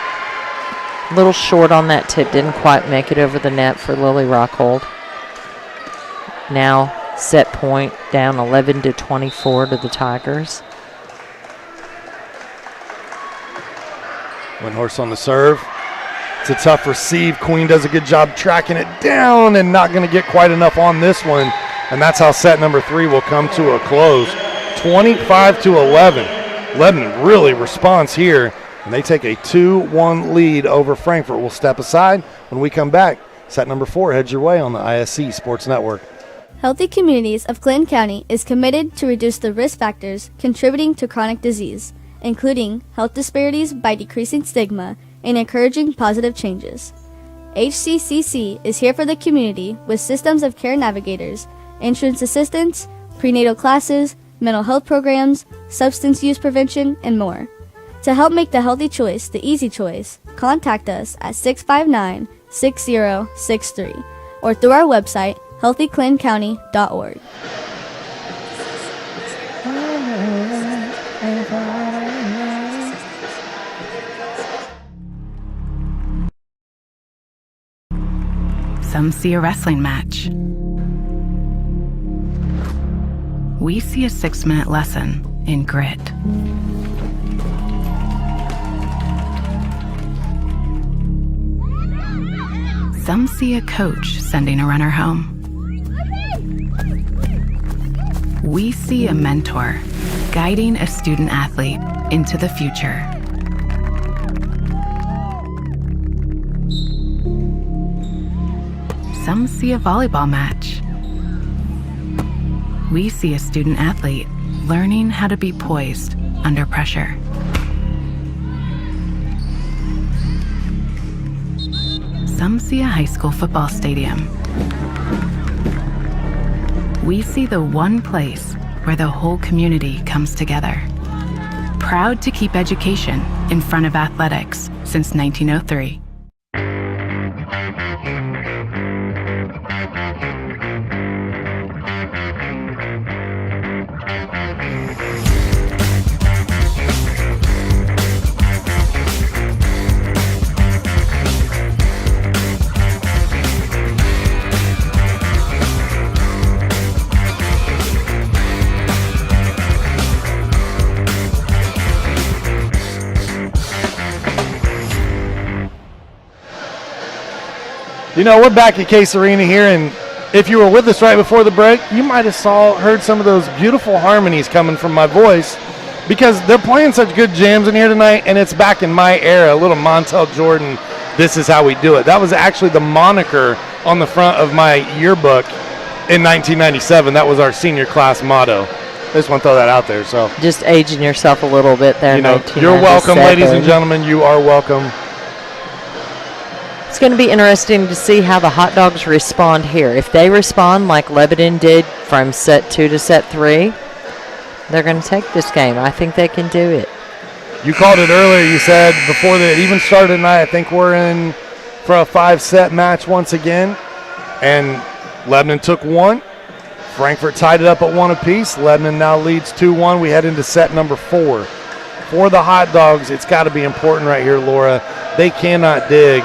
A little short on that tip. Didn't quite make it over the net for Lily Rockhold. Now set point down 11-24 to the Tigers. Windhorse on the serve. It's a tough receive. Queen does a good job tracking it down and not going to get quite enough on this one. And that's how set number 3 will come to a close. 25-11. Lebanon really responds here, and they take a 2-1 lead over Frankfurt. We'll step aside. When we come back, set number 4 heads your way on the ISC Sports Network. Healthy Communities of Clinton County is committed to reduce the risk factors contributing to chronic disease, including health disparities by decreasing stigma and encouraging positive changes. HCCC is here for the community with systems of care navigators, insurance assistance, prenatal classes, mental health programs, substance use prevention, and more. To help make the healthy choice the easy choice, contact us at 659-6063 or through our website, healthyclintoncounty.org. Some see a wrestling match. We see a 6-minute lesson in grit. Some see a coach sending a runner home. We see a mentor guiding a student athlete into the future. Some see a volleyball match. We see a student athlete learning how to be poised under pressure. Some see a high school football stadium. We see the one place where the whole community comes together. Proud to keep education in front of athletics since 1903. You know, we're back at Case Arena here, and if you were with us right before the break, you might have heard some of those beautiful harmonies coming from my voice because they're playing such good jams in here tonight, and it's back in my era, a little Montel Jordan, this is how we do it. That was actually the moniker on the front of my yearbook in 1997. That was our senior class motto. I just want to throw that out there. So just aging yourself a little bit there. You know, you're welcome, ladies and gentlemen. You are welcome. It's going to be interesting to see how the hot dogs respond here. If they respond like Lebanon did from set 2 to set 3, they're going to take this game. I think they can do it. You called it earlier. You said before it even started tonight, I think we're in for a 5-set match once again. And Lebanon took one. Frankfurt tied it up at 1 apiece. Lebanon now leads 2-1. We head into set number 4. For the hot dogs, it's got to be important right here, Laura. They cannot dig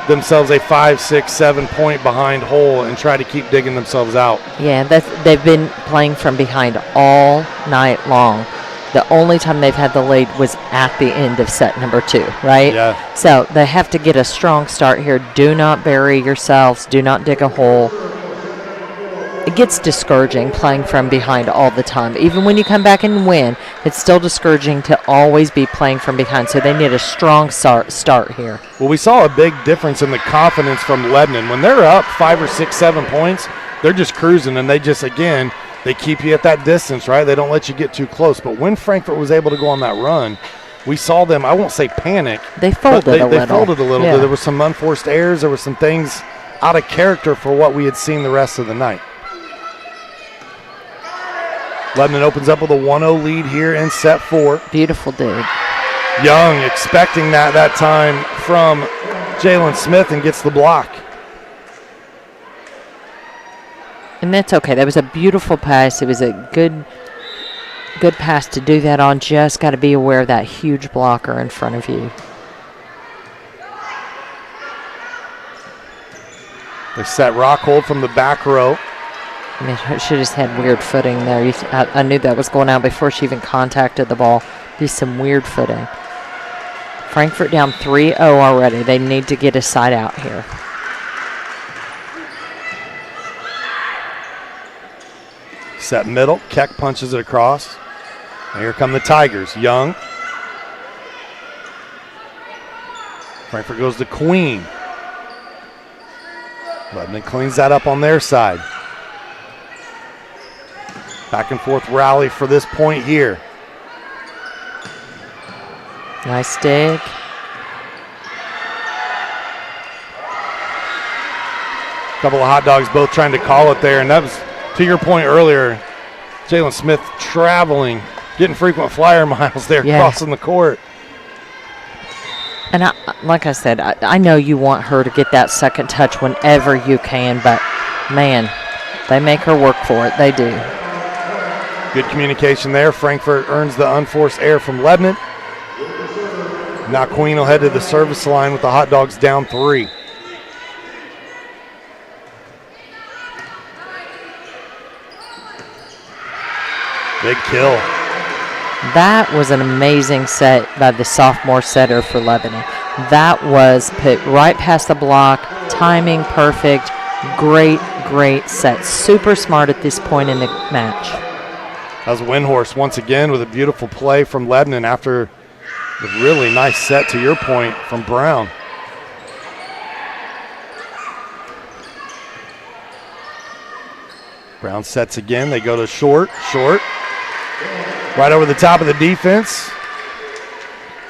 themselves a 5, 6, 7 point behind hole and try to keep digging themselves out. Yeah, they've been playing from behind all night long. The only time they've had the lead was at the end of set number 2, right? Yeah. So they have to get a strong start here. Do not bury yourselves. Do not dig a hole. It gets discouraging playing from behind all the time. Even when you come back and win, it's still discouraging to always be playing from behind. So they need a strong start here. Well, we saw a big difference in the confidence from Lebanon. When they're up 5 or 6, 7 points, they're just cruising, and they just, again, they keep you at that distance, right? They don't let you get too close. But when Frankfort was able to go on that run, we saw them, I won't say panic. They folded a little. They folded a little bit. There were some unforced errors. There were some things out of character for what we had seen the rest of the night. Lebanon opens up with a 1-0 lead here in set 4. Beautiful dig. Young expecting that time from Jalen Smith and gets the block. And that's okay. That was a beautiful pass. It was a good pass to do that on. Just got to be aware of that huge blocker in front of you. They set Rockhold from the back row. I mean, she just had weird footing there. I knew that was going out before she even contacted the ball. Just some weird footing. Frankfort down 3-0 already. They need to get a side out here. Set middle. Keck punches it across. And here come the Tigers. Young. Frankfort goes to Queen. Lebanon cleans that up on their side. Back and forth rally for this point here. Nice dig. Couple of hot dogs both trying to call it there, and that was, to your point earlier, Jalen Smith traveling, getting frequent flyer miles there, crossing the court. And like I said, I know you want her to get that second touch whenever you can, but, man, they make her work for it. They do. Good communication there. Frankfort earns the unforced error from Lebanon. Now Queen will head to the service line with the hot dogs down 3. Big kill. That was an amazing set by the sophomore setter for Lebanon. That was put right past the block, timing perfect, great set. Super smart at this point in the match. That was Windhorse once again with a beautiful play from Lebanon after a really nice set, to your point, from Brown. Brown sets again. They go to short. Right over the top of the defense.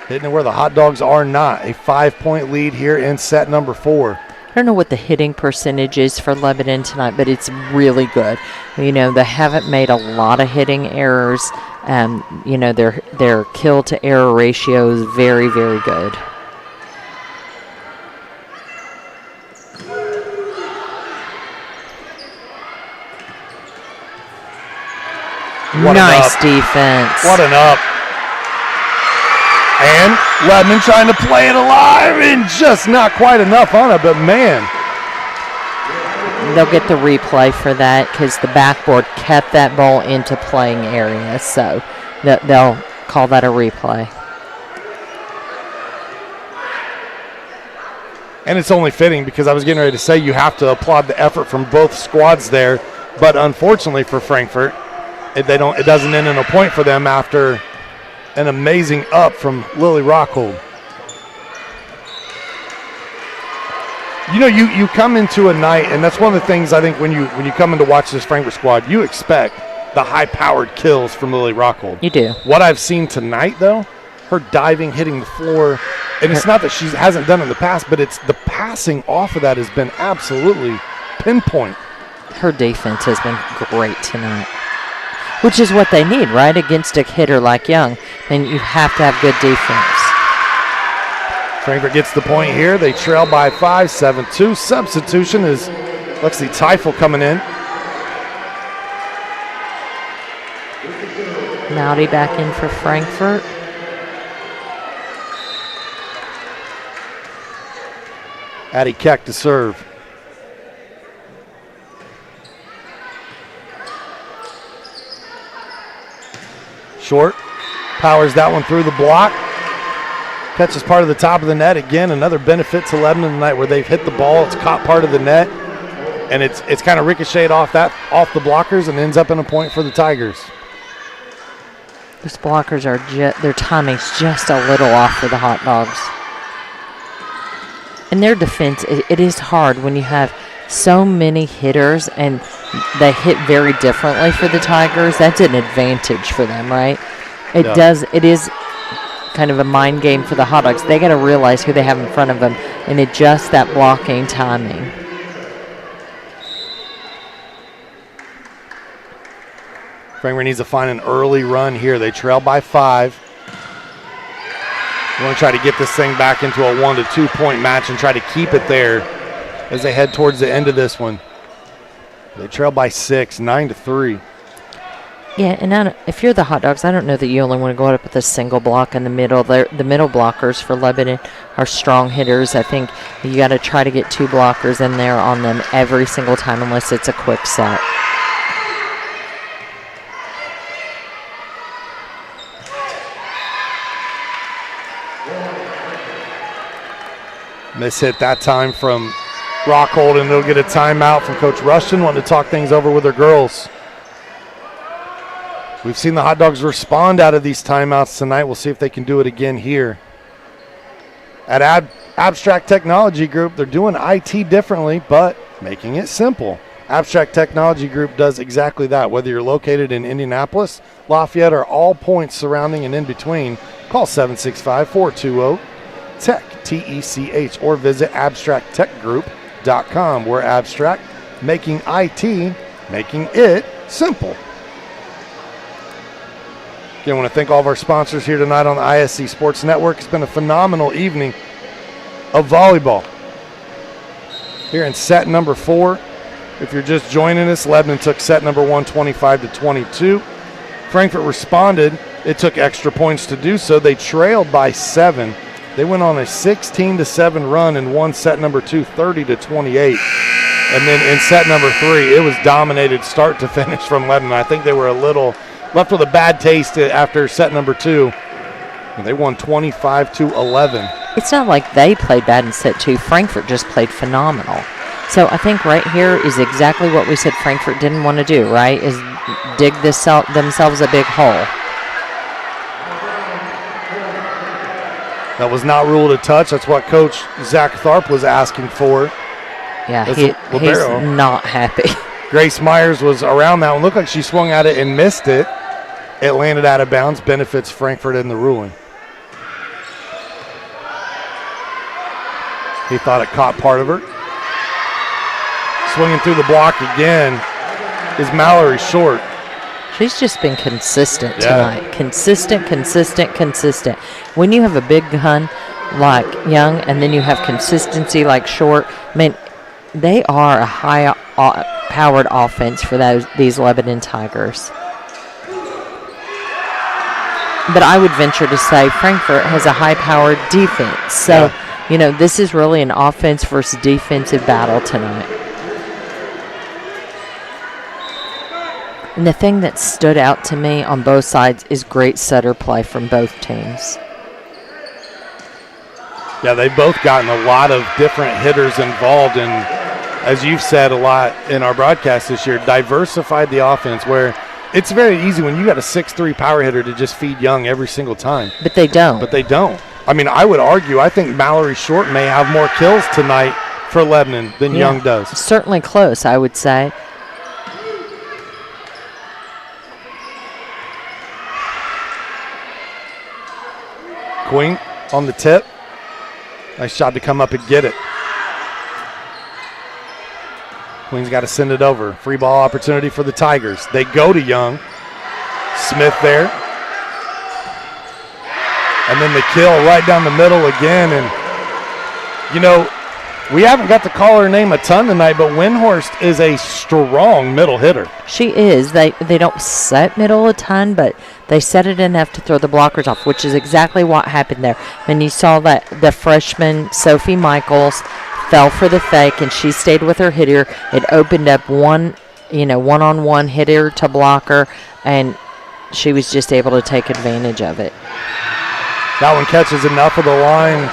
Hitting it where the hot dogs are not. A 5-point lead here in set number 4. I don't know what the hitting percentage is for Lebanon tonight, but it's really good. You know, they haven't made a lot of hitting errors. You know, their kill to error ratio is very, very good. Nice defense. What an up. And Lebanon trying to play it alive and just not quite enough on it, but man. They'll get the replay for that because the backboard kept that ball into playing area, so they'll call that a replay. And it's only fitting because I was getting ready to say you have to applaud the effort from both squads there, but unfortunately for Frankfort, it doesn't end in a point for them after an amazing up from Lily Rockhold. You know, you come into a night, and that's one of the things I think when you come in to watch this Frankfort squad, you expect the high-powered kills from Lily Rockhold. You do. What I've seen tonight, though, her diving, hitting the floor, and it's not that she hasn't done it in the past, but it's the passing off of that has been absolutely pinpoint. Her defense has been great tonight, which is what they need, right? Against a hitter like Young, then you have to have good defense. Frankfort gets the point here. They trail by 5, 7-2. Substitution is Lexi Teifel coming in. Mowdy back in for Frankfort. Addie Keck to serve. Short. Powers that one through the block. Catches part of the top of the net. Again, another benefit to Lebanon tonight where they've hit the ball. It's caught part of the net. And it's kind of ricocheted off the blockers and ends up in a point for the Tigers. Those blockers their timing's just a little off for the Hot Dogs. And their defense, it is hard when you have so many hitters and they hit very differently for the Tigers. That's an advantage for them, right? It is kind of a mind game for the Hot Dogs. They got to realize who they have in front of them and adjust that blocking timing. Frankfort needs to find an early run here. They trail by 5. We want to try to get this thing back into a 1 to 2 point match and try to keep it there as they head towards the end of this one. They trail by 6, 9 to 3. Yeah, and if you're the Hot Dogs, I don't know that you only want to go up with a single block in the middle. The middle blockers for Lebanon are strong hitters. I think you got to try to get 2 blockers in there on them every single time unless it's a quick set. Miss hit that time from Rockhold, and they'll get a timeout from Coach Rushton wanting to talk things over with her girls. We've seen the Hot Dogs respond out of these timeouts tonight. We'll see if they can do it again here. At Abstract Technology Group, they're doing IT differently, but making it simple. Abstract Technology Group does exactly that. Whether you're located in Indianapolis, Lafayette, or all points surrounding and in between, call 765-420-TECH, T-E-C-H, or visit abstracttechgroup.com. We're Abstract, making IT, making it simple. Again, I want to thank all of our sponsors here tonight on the ISC Sports Network. It's been a phenomenal evening of volleyball. Here in set number 4. If you're just joining us, Lebanon took set number 1, 25-22. Frankfort responded. It took extra points to do so. They trailed by 7. They went on a 16-7 run and won set number 2, 30-28. And then in set number 3, it was dominated start to finish from Lebanon. I think they were a little left with a bad taste after set number 2. And they won 25-11. It's not like they played bad in set 2. Frankfort just played phenomenal. So I think right here is exactly what we said Frankfort didn't want to do, right, is dig themselves a big hole. That was not ruled a touch. That's what Coach Zach Tharp was asking for. Yeah, he's not happy. Grace Myers was around that one. Looked like she swung at it and missed it. It landed out of bounds, benefits Frankfort in the ruling. He thought it caught part of her. Swinging through the block again is Mallory Short. She's just been consistent tonight. Consistent. When you have a big gun like Young and then you have consistency like Short, I mean, they are a high-powered offense for these Lebanon Tigers. But I would venture to say Frankfort has a high-powered defense. So, this is really an offense versus defensive battle tonight. And the thing that stood out to me on both sides is great setter play from both teams. Yeah, they've both gotten a lot of different hitters involved, and as you've said a lot in our broadcast this year, diversified the offense where it's very easy when you got a 6'3" power hitter to just feed Young every single time. But they don't. I mean, I would argue, I think Mallory Short may have more kills tonight for Lebanon than Young does. Certainly close, I would say. Queen on the tip. Nice shot to come up and get it. Queen's got to send it over. Free ball opportunity for the Tigers. They go to Young. Smith there. And then the kill right down the middle again. And, we haven't got to call her name a ton tonight, but Windhorst is a strong middle hitter. She is. They don't set middle a ton, but they set it enough to throw the blockers off, which is exactly what happened there. And you saw that the freshman, Sophie Michaels, fell for the fake, and she stayed with her hitter. It opened up one-on-one hitter to blocker, and she was just able to take advantage of it. That one catches enough of the line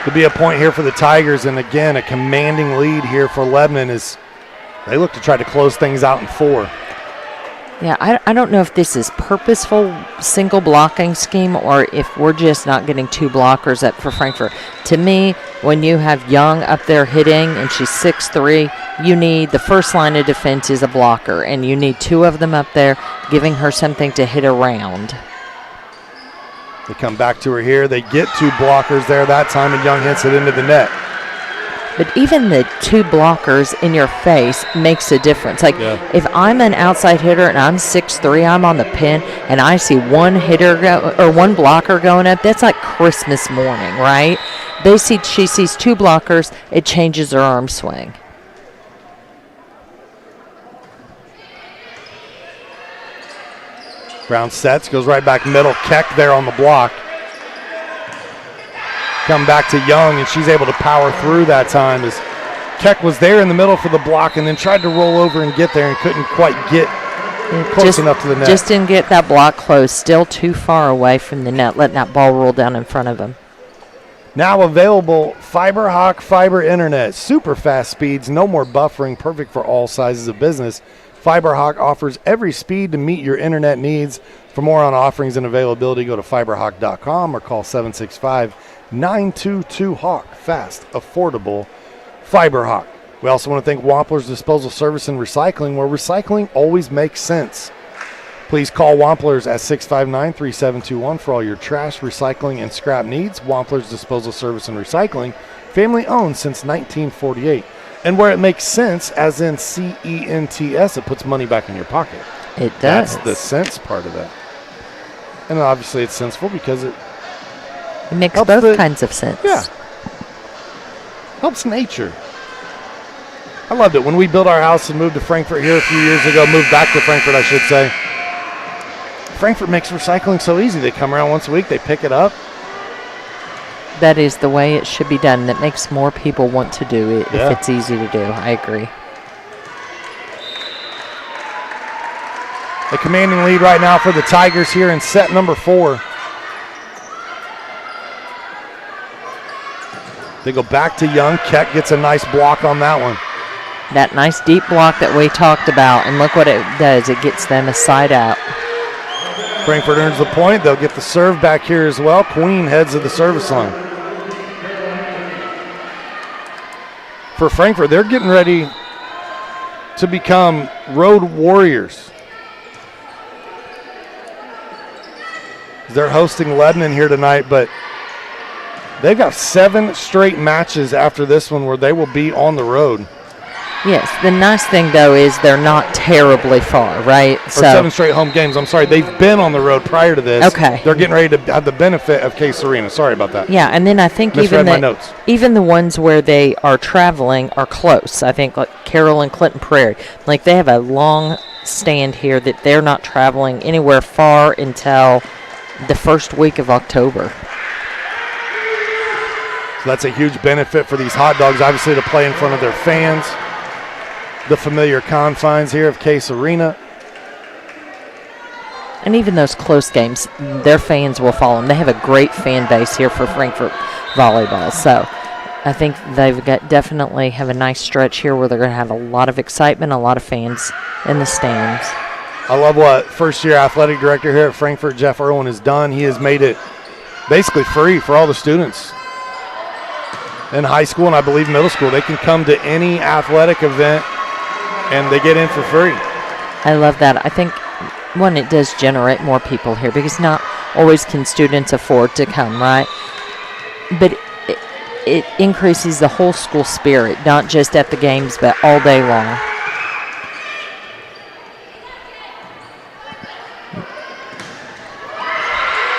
to be a point here for the Tigers. And again, a commanding lead here for Lebanon as they look to try to close things out in 4. Yeah, I don't know if this is purposeful single blocking scheme or if we're just not getting 2 blockers up for Frankfort. To me, when you have Young up there hitting and she's 6'3", you need the first line of defense is a blocker, and you need 2 of them up there giving her something to hit around. They come back to her here. They get 2 blockers there that time, and Young hits it into the net. But even the 2 blockers in your face makes a difference. Like, if I'm an outside hitter and I'm 6'3", I'm on the pin, and I see one blocker going up, that's like Christmas morning, right? She sees 2 blockers, it changes her arm swing. Brown sets, goes right back middle. Keck there on the block. Come back to Young, and she's able to power through that time as Keck was there in the middle for the block and then tried to roll over and get there and couldn't quite get close enough to the net. Just didn't get that block close. Still too far away from the net, letting that ball roll down in front of him. Now available, FiberHawk Fiber Internet. Super fast speeds, no more buffering, perfect for all sizes of business. FiberHawk offers every speed to meet your internet needs. For more on offerings and availability, go to fiberhawk.com or call 765-922-HAWK. Fast, affordable, FiberHawk. We also want to thank Wampler's Disposal Service and Recycling, where recycling always makes sense. Please call Wampler's at 659-3721 for all your trash, recycling, and scrap needs. Wampler's Disposal Service and Recycling, family owned since 1948. And where it makes sense, as in CENTS, it puts money back in your pocket. It does. That's the sense part of that. And obviously it's senseful because it makes both kinds of sense. Yeah. Helps nature. I loved it. When we built our house and moved to Frankfort here a few years ago, moved back to Frankfort, I should say, Frankfort makes recycling so easy. They come around once a week, they pick it up. That is the way it should be done. That makes more people want to do it if it's easy to do. I agree. A commanding lead right now for the Tigers here in set number 4. They go back to Young. Keck gets a nice block on that one. That nice deep block that we talked about, and look what it does. It gets them a side out. Frankfort earns the point. They'll get the serve back here as well. Queen heads to the service line. For Frankfort, they're getting ready to become road warriors. They're hosting Lebanon here tonight, but they've got 7 straight matches after this one where they will be on the road. Yes, the nice thing, though, is they're not terribly far, right? Or 7 straight home games. I'm sorry, they've been on the road prior to this. Okay. They're getting ready to have the benefit of Case Arena. Sorry about that. Yeah, and then I think even the ones where they are traveling are close. I think like Carroll and Clinton Prairie. Like they have a long stand here that they're not traveling anywhere far until the first week of October. So that's a huge benefit for these hot dogs, obviously, to play in front of their fans. The familiar confines here of Case Arena. And even those close games, their fans will follow them. They have a great fan base here for Frankfort volleyball. So I think they've definitely have a nice stretch here where they're going to have a lot of excitement, a lot of fans in the stands. I love what first-year athletic director here at Frankfort, Jeff Irwin, has done. He has made it basically free for all the students in high school and I believe middle school. They can come to any athletic event and they get in for free. I love that. I think, one, it does generate more people here because not always can students afford to come, right? But it increases the whole school spirit, not just at the games, but all day long.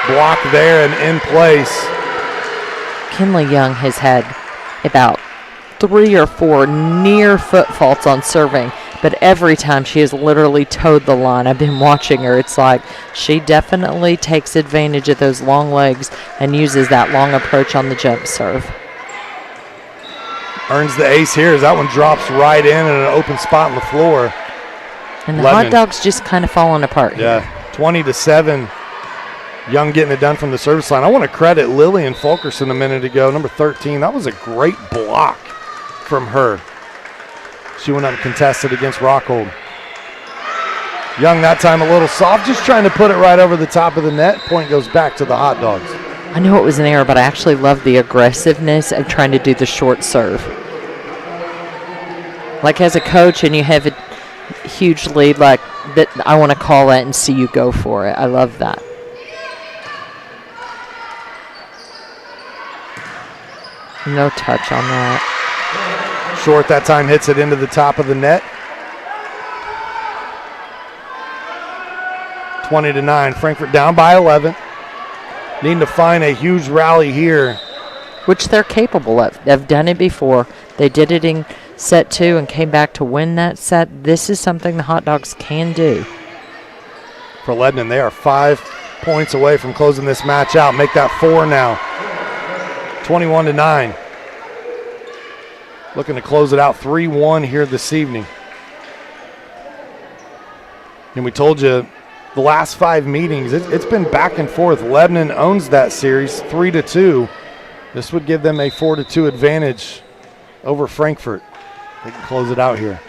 Block there and in place. Kinley Young has had about 3 or 4 near foot faults on serving, but every time she has literally towed the line. I've been watching her. It's like she definitely takes advantage of those long legs and uses that long approach on the jump serve. Earns the ace here as that one drops right in an open spot on the floor. And the hot dog's just kind of falling apart here. Yeah, 20-7. Young getting it done from the service line. I want to credit Lillian Fulkerson a minute ago, number 13. That was a great block from her. She went up and contested against Rockhold. Young that time a little soft, just trying to put it right over the top of the net. Point goes back to the Hot Dogs. I knew it was an error, but I actually love the aggressiveness of trying to do the short serve. Like as a coach and you have a huge lead like that, I want to call it and see you go for it. I love that. No touch on that. Short that time hits it into the top of the net. 20-9. Frankfurt down by 11. Needing to find a huge rally here. Which they're capable of. They've done it before. They did it in set 2 and came back to win that set. This is something the Hot Dogs can do. For Lebanon, they are 5 points away from closing this match out. Make that 4 now. 21-9. Looking to close it out 3-1 here this evening. And we told you the last 5 meetings, it's been back and forth. Lebanon owns that series 3-2. This would give them a 4-2 advantage over Frankfurt. They can close it out here.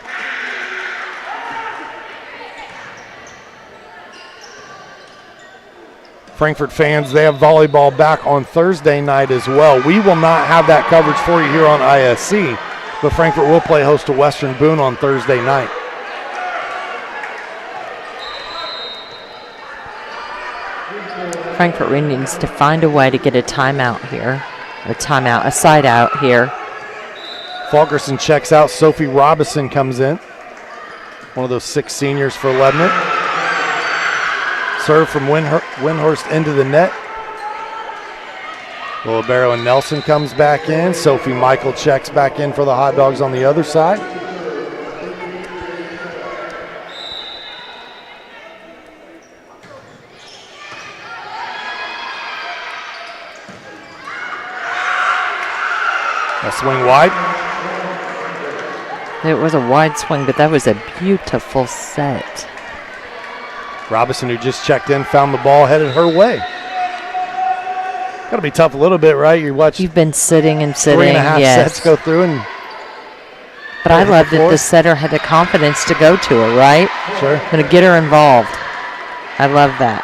Frankfurt fans, they have volleyball back on Thursday night as well. We will not have that coverage for you here on ISC, but Frankfurt will play host to Western Boone on Thursday night. Frankfurt needs to find a way to get a timeout here. A side out here. Fulkerson checks out. Sophie Robinson comes in. One of those 6 seniors for Lebanon. Serve from Windhorst into the net. Libero and Nelson comes back in. Sophie Michael checks back in for the Hot Dogs on the other side. A swing wide. It was a wide swing, but that was a beautiful set. Robinson, who just checked in, found the ball, headed her way. Got to be tough a little bit, right? You've been sitting and sitting. 3.5 sets go through, and but I love that the setter had the confidence to go to her, right? Sure. Going to get her involved. I love that.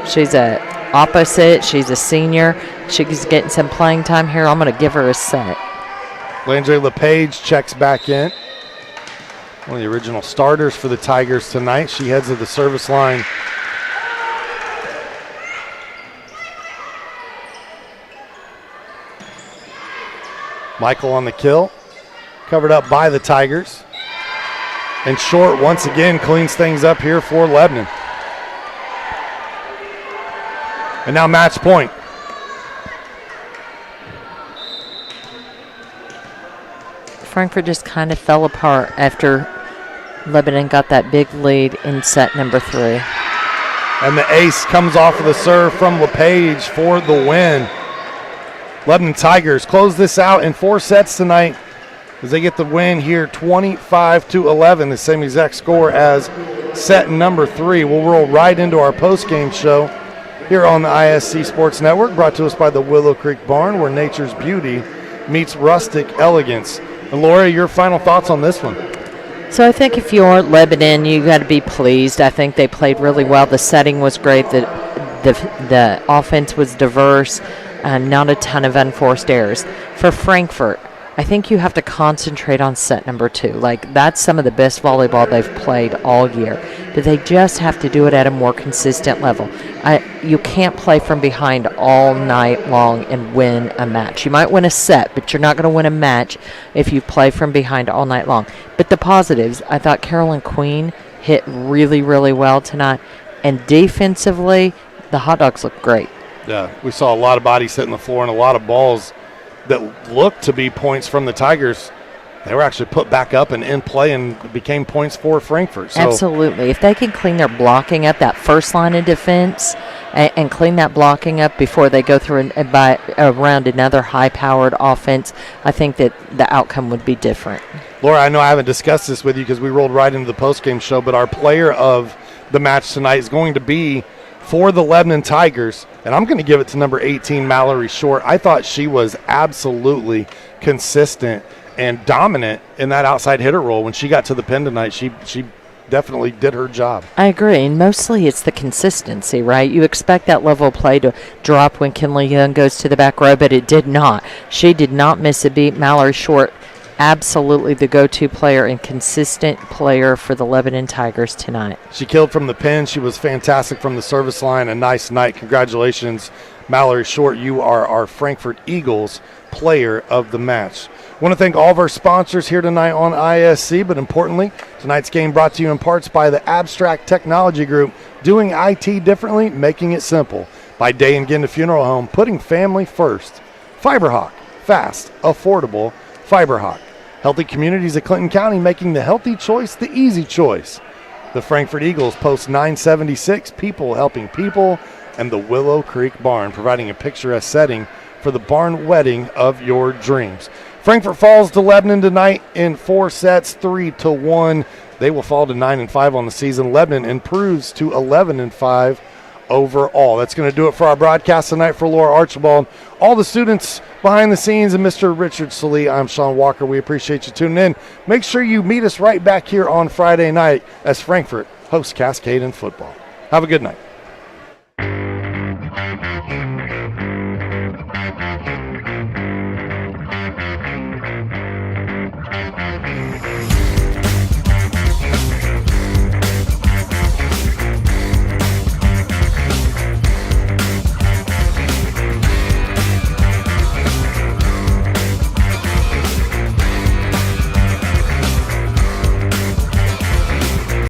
She's a opposite. She's a senior. She's getting some playing time here. I'm going to give her a set. Landry LePage checks back in. One of the original starters for the Tigers tonight. She heads to the service line. Michael on the kill. Covered up by the Tigers. And Short once again cleans things up here for Lebanon. And now match point. Frankfurt just kind of fell apart after Lebanon got that big lead in set number 3. And the ace comes off of the serve from LePage for the win. Lebanon Tigers close this out in 4 sets tonight as they get the win here 25-11, the same exact score as set number 3. We'll roll right into our postgame show here on the ISC Sports Network, brought to us by the Willow Creek Barn, where nature's beauty meets rustic elegance. And Laura, your final thoughts on this one? So I think if you're Lebanon, you got to be pleased. I think they played really well. The setting was great. The offense was diverse. Not a ton of unforced errors. For Frankfurt, I think you have to concentrate on set number 2. Like, that's some of the best volleyball they've played all year. But they just have to do it at a more consistent level. You can't play from behind all night long and win a match. You might win a set, but you're not going to win a match if you play from behind all night long. But the positives, I thought Carolyn Queen hit really, really well tonight. And defensively, the Hot Dogs look great. Yeah, we saw a lot of bodies hitting the floor and a lot of balls that looked to be points from the Tigers. They were actually put back up and in play and became points for Frankfurt. So absolutely. If they can clean their blocking up, that first line of defense, and clean that blocking up before they go through around another high-powered offense, I think that the outcome would be different. Laura, I know I haven't discussed this with you because we rolled right into the postgame show, but our player of the match tonight is going to be for the Lebanon Tigers, and I'm going to give it to number 18, Mallory Short. I thought she was absolutely consistent and dominant in that outside hitter role. When she got to the pin tonight, she definitely did her job. I agree, and mostly it's the consistency, right? You expect that level of play to drop when Kinley Young goes to the back row, but it did not. She did not miss a beat. Mallory Short, absolutely the go-to player and consistent player for the Lebanon Tigers tonight. She killed from the pin. She was fantastic from the service line. A nice night. Congratulations, Mallory Short. You are our Frankfurt Eagles player of the match. I want to thank all of our sponsors here tonight on ISC, but importantly, tonight's game brought to you in parts by the Abstract Technology Group, doing IT differently, making it simple. By Day and Ginda Funeral Home, putting family first. Fiberhawk, fast, affordable, Fiberhawk. Healthy Communities of Clinton County, making the healthy choice the easy choice. The Frankfurt Eagles, Post 976, people helping people. And the Willow Creek Barn, providing a picturesque setting for the barn wedding of your dreams. Frankfurt falls to Lebanon tonight in 4 sets, 3-1. They will fall to 9-5 on the season. Lebanon improves to 11-5 overall. That's going to do it for our broadcast tonight. For Laura Archibald, all the students behind the scenes, and Mr. Richard Salee, I'm Sean Walker. We appreciate you tuning in. Make sure you meet us right back here on Friday night as Frankfurt hosts Cascade in football. Have a good night.